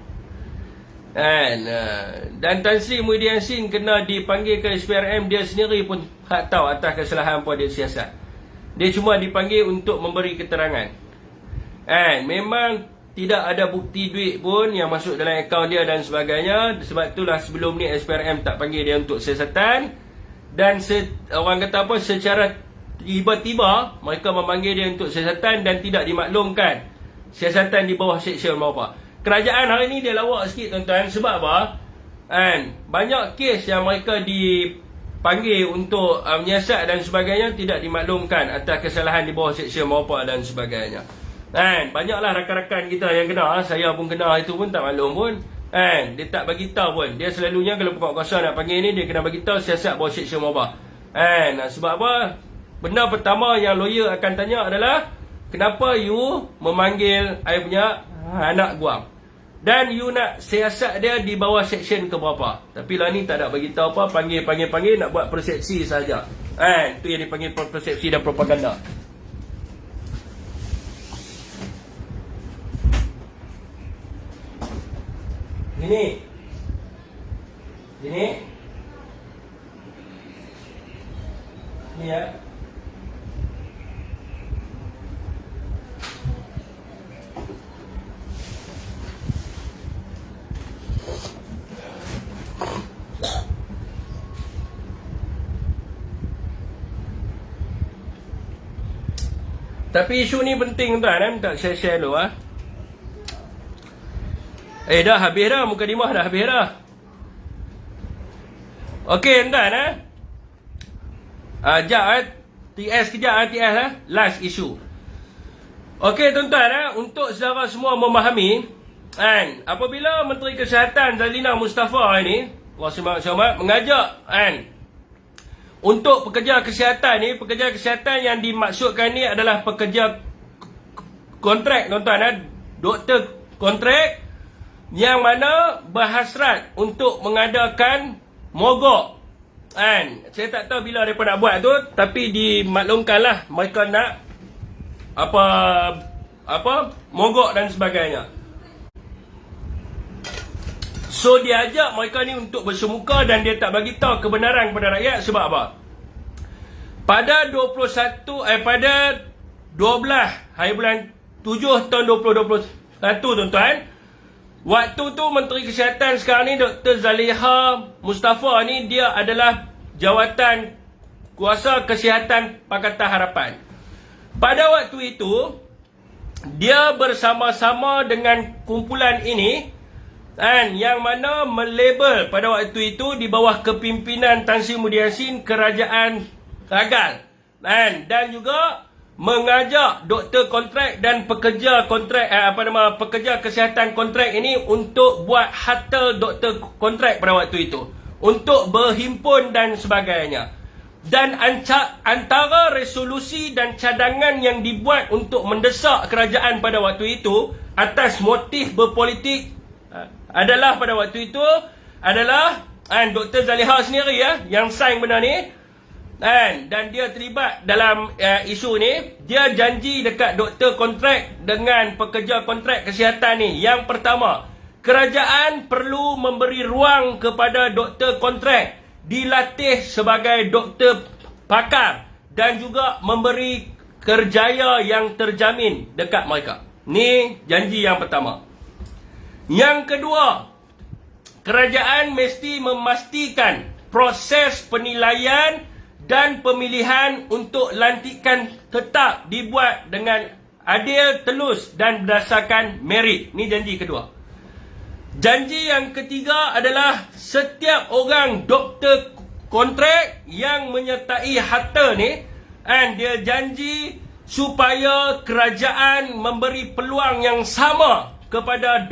Dan Tan Sri Muhyiddin Yassin kena dipanggil ke SPRM, dia sendiri pun tak tahu atas kesalahan apa dia siasat. Dia cuma dipanggil untuk memberi keterangan. Memang tidak ada bukti duit pun yang masuk dalam akaun dia dan sebagainya. Sebab itulah sebelum ni SPRM tak panggil dia untuk siasatan. Dan orang kata apa, secara tiba-tiba mereka memanggil dia untuk siasatan dan tidak dimaklumkan siasatan di bawah seksyen apa. Kerajaan hari ni dia lawak sikit tuan-tuan. Sebab apa? Banyak kes yang mereka dipanggil untuk menyiasat dan sebagainya tidak dimaklumkan atas kesalahan di bawah seksyen apa dan sebagainya. Banyaklah rakan-rakan kita yang kena. Saya pun kena, itu pun tak maklum pun. Dia tak bagi tahu pun. Dia selalunya kalau pokok kuasa nak panggil ni, dia kena bagi tahu siasat bawah seksyen apa. Sebab apa? Benda pertama yang lawyer akan tanya adalah, kenapa you memanggil I punya anak guam? Dan you nak siasat dia di bawah seksyen ke berapa? Tapi lah ni tak ada bagi tahu apa, panggil nak buat persepsi saja. Itu yang dipanggil persepsi dan propaganda. Ini ya. Tapi isu ni penting tuan, tak share dulu . Dah habis dah, muka dimah dah habis dah. Okey tuan TS kejap TS last issue. Okey tuan-tuan untuk saudara semua memahami apabila Menteri Kesihatan Zalina Mustafa ini mengajak untuk pekerja kesihatan ni, pekerja kesihatan yang dimaksudkan ni adalah pekerja kontrak tuan-tuan doktor kontrak yang mana berhasrat untuk mengadakan mogok. Saya tak tahu bila mereka nak buat tu, tapi dimaklumkanlah mereka nak mogok dan sebagainya. So dia ajak mereka ni untuk bersemuka dan dia tak bagi tahu kebenaran kepada rakyat. Sebab apa? Pada 12 hari bulan 7 tahun 2021 tuan-tuan, waktu tu Menteri Kesihatan sekarang ni Dr. Zaliha Mustafa ni, dia adalah jawatan kuasa kesihatan Pakatan Harapan. Pada waktu itu dia bersama-sama dengan kumpulan ini yang mana melabel pada waktu itu di bawah kepimpinan Tan Sri Muhyiddin Yassin kerajaan gagal, dan juga mengajak doktor kontrak dan pekerja kontrak pekerja kesihatan kontrak ini untuk buat harta doktor kontrak pada waktu itu, untuk berhimpun dan sebagainya. Dan antara resolusi dan cadangan yang dibuat untuk mendesak kerajaan pada waktu itu atas motif berpolitik adalah pada waktu itu adalah Dr. Zaliha sendiri yang sign benda ni. Dan dia terlibat dalam isu ni. Dia janji dekat doktor kontrak dengan pekerja kontrak kesihatan ni. Yang pertama, kerajaan perlu memberi ruang kepada doktor kontrak dilatih sebagai doktor pakar dan juga memberi kerjaya yang terjamin dekat mereka. Ni janji yang pertama. Yang kedua, kerajaan mesti memastikan proses penilaian dan pemilihan untuk lantikan tetap dibuat dengan adil, telus dan berdasarkan merit. Ni janji kedua. Janji yang ketiga adalah setiap orang doktor kontrak yang menyertai harta ni, and dia janji supaya kerajaan memberi peluang yang sama kepada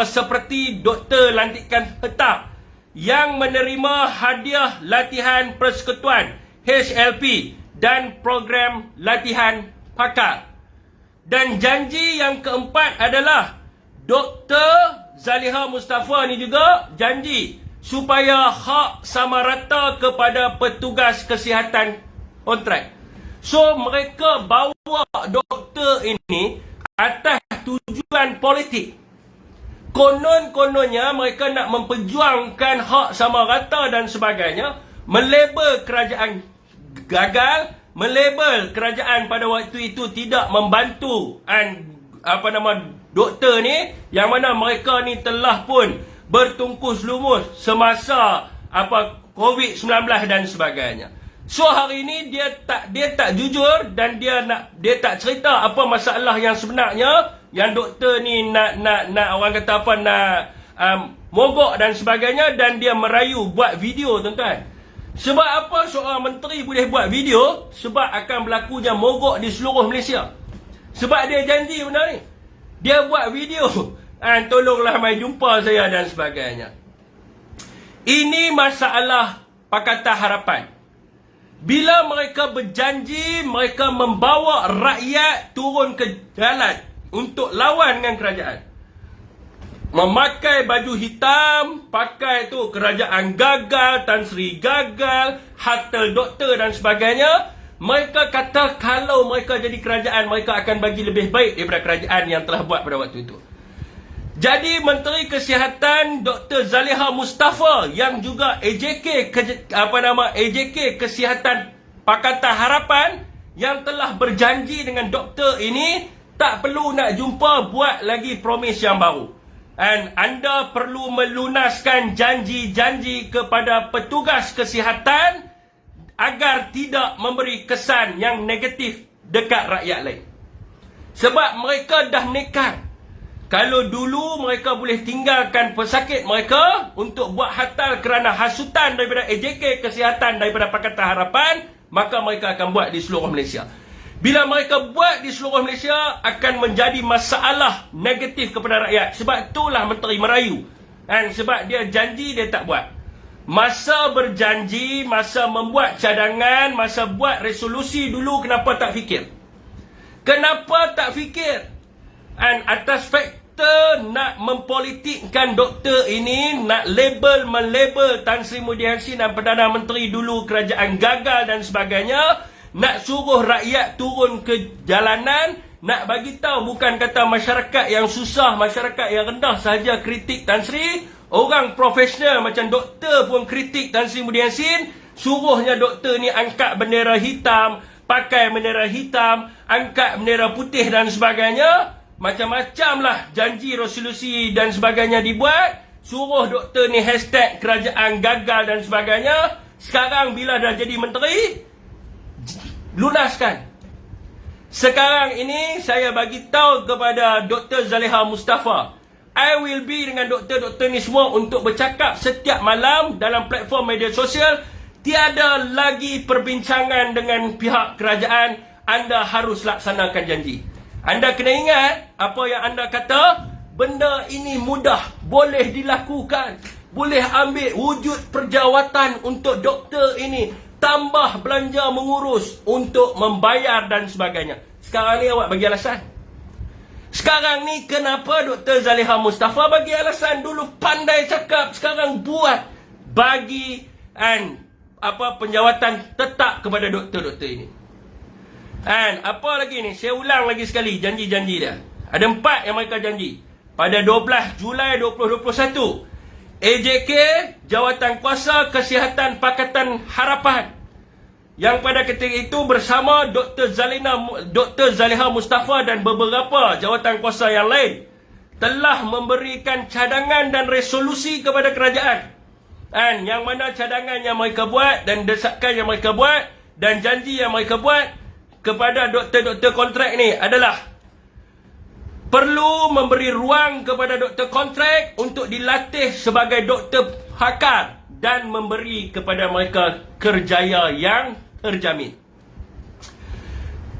seperti doktor lantikan tetap yang menerima hadiah latihan persekutuan HLP dan program latihan pakar. Dan janji yang keempat adalah Dr. Zaliha Mustafa ni juga janji supaya hak sama rata kepada petugas kesihatan kontrak. So mereka bawa doktor ini atas tujuan politik. Konon-kononnya mereka nak memperjuangkan hak sama rata dan sebagainya, melabel kerajaan gagal, melabel kerajaan pada waktu itu tidak membantu doktor ni, yang mana mereka ni telah pun bertungkus lumus semasa COVID-19 dan sebagainya. So hari ini dia tak jujur dan dia tak cerita apa masalah yang sebenarnya, yang doktor ni nak orang kata mogok dan sebagainya, dan dia merayu buat video, tuan-tuan. Sebab apa seorang menteri boleh buat video? Sebab akan berlakunya mogok di seluruh Malaysia. Sebab dia janji benda ni. Dia buat video. Tolonglah mai jumpa saya dan sebagainya. Ini masalah Pakatan Harapan. Bila mereka berjanji, mereka membawa rakyat turun ke jalan untuk lawan dengan kerajaan. Memakai baju hitam, pakai tu kerajaan gagal, Tan Sri gagal, harta doktor dan sebagainya. Mereka kata kalau mereka jadi kerajaan, mereka akan bagi lebih baik daripada kerajaan yang telah buat pada waktu itu. Jadi Menteri Kesihatan Dr. Zaliha Mustafa yang juga AJK Kesihatan Pakatan Harapan yang telah berjanji dengan doktor ini, tak perlu nak jumpa, buat lagi promise yang baru. And anda perlu melunaskan janji-janji kepada petugas kesihatan agar tidak memberi kesan yang negatif dekat rakyat lain. Sebab mereka dah nekat. Kalau dulu mereka boleh tinggalkan pesakit mereka untuk buat hatal kerana hasutan daripada AJK Kesihatan daripada Pakatan Harapan, maka mereka akan buat di seluruh Malaysia. Bila mereka buat di seluruh Malaysia, akan menjadi masalah negatif kepada rakyat. Sebab itulah menteri merayu. Sebab dia janji, dia tak buat. Masa berjanji, masa membuat cadangan, masa buat resolusi dulu, kenapa tak fikir? Kenapa tak fikir? Atas faktor nak mempolitikkan doktor ini, nak melabel Tan Sri Muhyiddin Yassin dan Perdana Menteri dulu kerajaan gagal dan sebagainya, nak suruh rakyat turun ke jalanan, nak bagi tahu bukan kata masyarakat yang susah, masyarakat yang rendah sahaja kritik Tan Sri, orang profesional macam doktor pun kritik Tan Sri Muhyiddin Yassin, suruhnya doktor ni angkat bendera hitam, pakai bendera hitam, angkat bendera putih dan sebagainya. Macam-macam lah janji, resolusi dan sebagainya dibuat. Suruh doktor ni hashtag kerajaan gagal dan sebagainya. Sekarang bila dah jadi menteri, lunaskan. Sekarang ini saya bagi tahu kepada Dr. Zaliha Mustafa, I will be dengan doktor-doktor ni semua untuk bercakap setiap malam dalam platform media sosial. Tiada lagi perbincangan dengan pihak kerajaan. Anda harus laksanakan janji. Anda kena ingat apa yang anda kata. Benda ini mudah, boleh dilakukan, boleh ambil wujud perjawatan untuk doktor ini, tambah belanja mengurus untuk membayar dan sebagainya. Sekarang ni awak bagi alasan. Sekarang ni kenapa Dr. Zaliha Mustafa bagi alasan? Dulu pandai cakap, sekarang buat, bagi penjawatan tetap kepada doktor-doktor ini. Apa lagi ni? Saya ulang lagi sekali janji-janji dia. Ada 4 yang mereka janji. Pada 12 Julai 2021, AJK, Jawatankuasa Kesihatan Pakatan Harapan, yang pada ketika itu bersama Dr. Zaliha Mustafa dan beberapa jawatankuasa yang lain, telah memberikan cadangan dan resolusi kepada kerajaan. Yang mana cadangan yang mereka buat dan desakan yang mereka buat dan janji yang mereka buat kepada doktor-doktor kontrak ni adalah perlu memberi ruang kepada doktor kontrak untuk dilatih sebagai doktor pakar dan memberi kepada mereka kerjaya yang terjamin.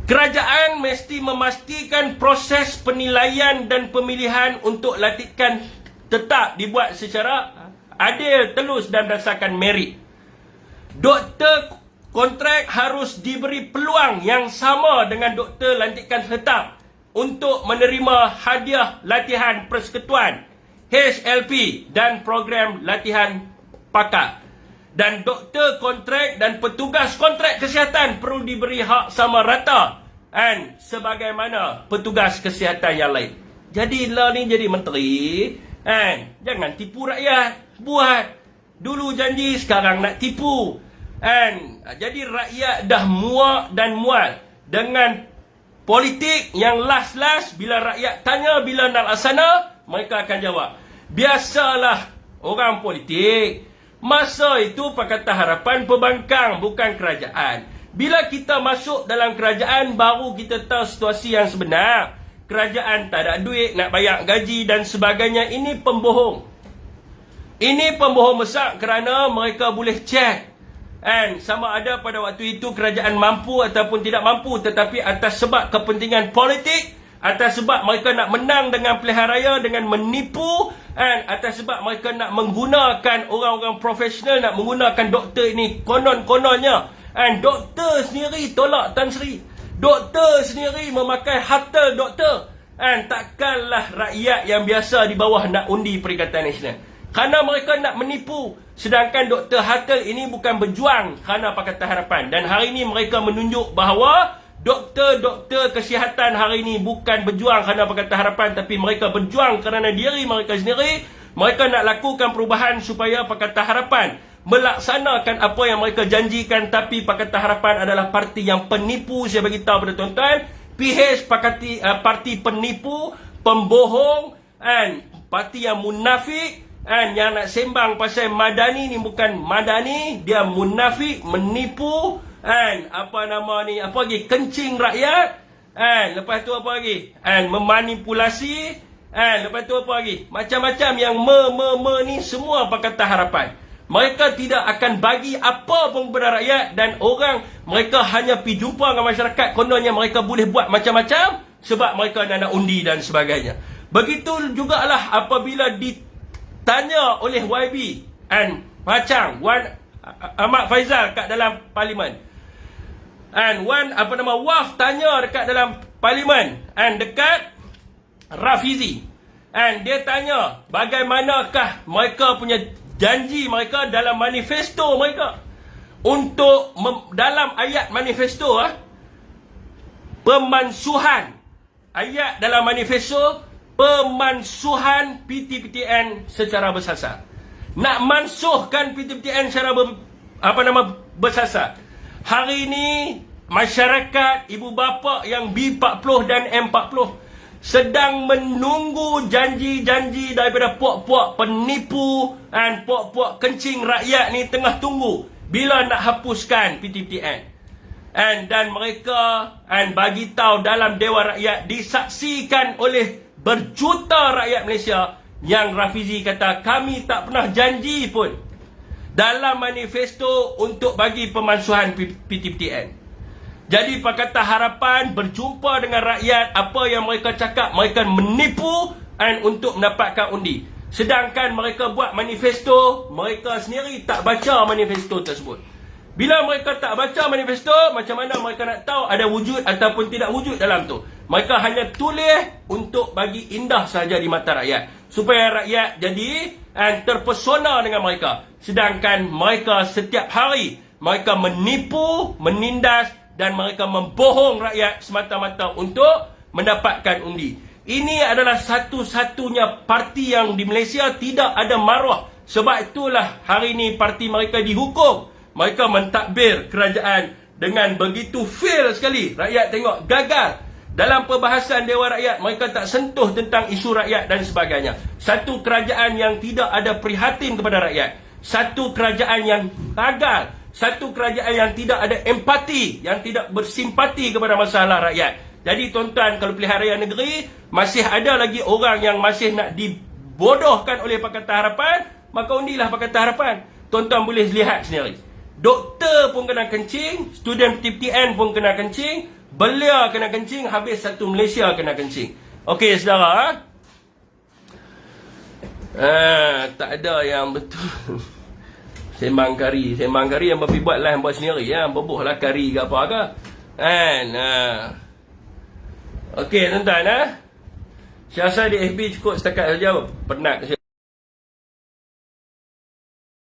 Kerajaan mesti memastikan proses penilaian dan pemilihan untuk latihan tetap dibuat secara adil, telus dan berdasarkan merit. Doktor kontrak harus diberi peluang yang sama dengan doktor lantikan tetap untuk menerima hadiah latihan persekutuan, HLP dan program latihan pakar. Dan doktor kontrak dan petugas kontrak kesihatan perlu diberi hak sama rata dan sebagaimana petugas kesihatan yang lain. Jadilah ni jadi menteri, jangan tipu rakyat. Buat dulu janji, sekarang nak tipu. Jadi rakyat dah muak dan mual dengan politik yang last-last. Bila rakyat tanya bila nak laksana, mereka akan jawab. Biasalah orang politik. Masa itu Pakatan Harapan pembangkang, bukan kerajaan. Bila kita masuk dalam kerajaan, baru kita tahu situasi yang sebenar. Kerajaan tak ada duit nak bayar gaji dan sebagainya. Ini pembohong. Ini pembohong besar kerana mereka boleh cek. Sama ada pada waktu itu kerajaan mampu ataupun tidak mampu, tetapi atas sebab kepentingan politik, atas sebab mereka nak menang dengan pilihan raya dengan menipu, atas sebab mereka nak menggunakan orang-orang profesional, nak menggunakan doktor ini konon-kononnya. Doktor sendiri tolak Tan Sri. Doktor sendiri memakai harta doktor. Takkanlah rakyat yang biasa di bawah nak undi Perikatan Nasional. Kerana mereka nak menipu. Sedangkan Dr. Hatel ini bukan berjuang kerana Pakatan Harapan. Dan hari ini mereka menunjuk bahawa doktor-doktor kesihatan hari ini bukan berjuang kerana Pakatan Harapan, tapi mereka berjuang kerana diri mereka sendiri. Mereka nak lakukan perubahan supaya Pakatan Harapan melaksanakan apa yang mereka janjikan. Tapi Pakatan Harapan adalah parti yang penipu. Saya beritahu pada tuan-tuan, PH parti penipu, pembohong, parti yang munafik. Yang nak sembang pasal Madani ni bukan Madani, dia munafik, menipu, apa nama ni, apa lagi, kencing rakyat, lepas tu apa lagi, memanipulasi, lepas tu apa lagi, macam-macam yang ni semua Pakatan Harapan. Mereka tidak akan bagi apa pun kepada rakyat, dan orang mereka hanya pergi jumpa dengan masyarakat, kononnya mereka boleh buat macam-macam sebab mereka nak undi dan sebagainya. Begitu jugalah apabila ditanya oleh YB Macang, Wan Ahmad Faizal kat dalam parlimen, Wan Waf tanya dekat dalam parlimen dekat Rafizi, dia tanya bagaimanakah mereka punya janji mereka dalam manifesto mereka untuk dalam ayat manifesto pemansuhan, ayat dalam manifesto pemansuhan PTPTN secara bersasar. Nak mansuhkan PTPTN secara bersasar. Hari ini masyarakat ibu bapa yang B40 dan M40 sedang menunggu janji-janji daripada puak-puak penipu dan puak-puak kencing rakyat ni, tengah tunggu bila nak hapuskan PTPTN. Dan mereka bagi tahu dalam Dewan Rakyat, disaksikan oleh berjuta rakyat Malaysia, yang Rafizi kata kami tak pernah janji pun dalam manifesto untuk bagi pemansuhan PTPTN. Jadi Pakatan Harapan berjumpa dengan rakyat, apa yang mereka cakap, mereka menipu untuk mendapatkan undi. Sedangkan mereka buat manifesto, mereka sendiri tak baca manifesto tersebut. Bila mereka tak baca manifesto, macam mana mereka nak tahu ada wujud ataupun tidak wujud dalam tu? Mereka hanya tulis untuk bagi indah sahaja di mata rakyat, supaya rakyat jadi terpesona dengan mereka. Sedangkan mereka setiap hari mereka menipu, menindas dan mereka membohong rakyat semata-mata untuk mendapatkan undi. Ini adalah satu-satunya parti yang di Malaysia tidak ada maruah. Sebab itulah hari ini parti mereka dihukum. Mereka mentadbir kerajaan dengan begitu fail sekali. Rakyat tengok gagal. Dalam perbahasan Dewan Rakyat, mereka tak sentuh tentang isu rakyat dan sebagainya. Satu kerajaan yang tidak ada prihatin kepada rakyat. Satu kerajaan yang gagal. Satu kerajaan yang tidak ada empati, yang tidak bersimpati kepada masalah rakyat. Jadi tuan-tuan, kalau pilihan raya negeri masih ada lagi orang yang masih nak dibodohkan oleh Pakatan Harapan, maka undilah Pakatan Harapan. Tuan-tuan boleh lihat sendiri. Doktor pun kena kencing, student PTPN pun kena kencing, belia kena kencing, habis satu Malaysia kena kencing. Okey, saudara. Tak ada yang betul. Sembang kari yang babi buat lah, yang buat sendiri ya. Berbuh lah kari ke apa ke. Kan? Okey, tuan-tuan. Saya rasa di FB cukup setakat saja. Penat.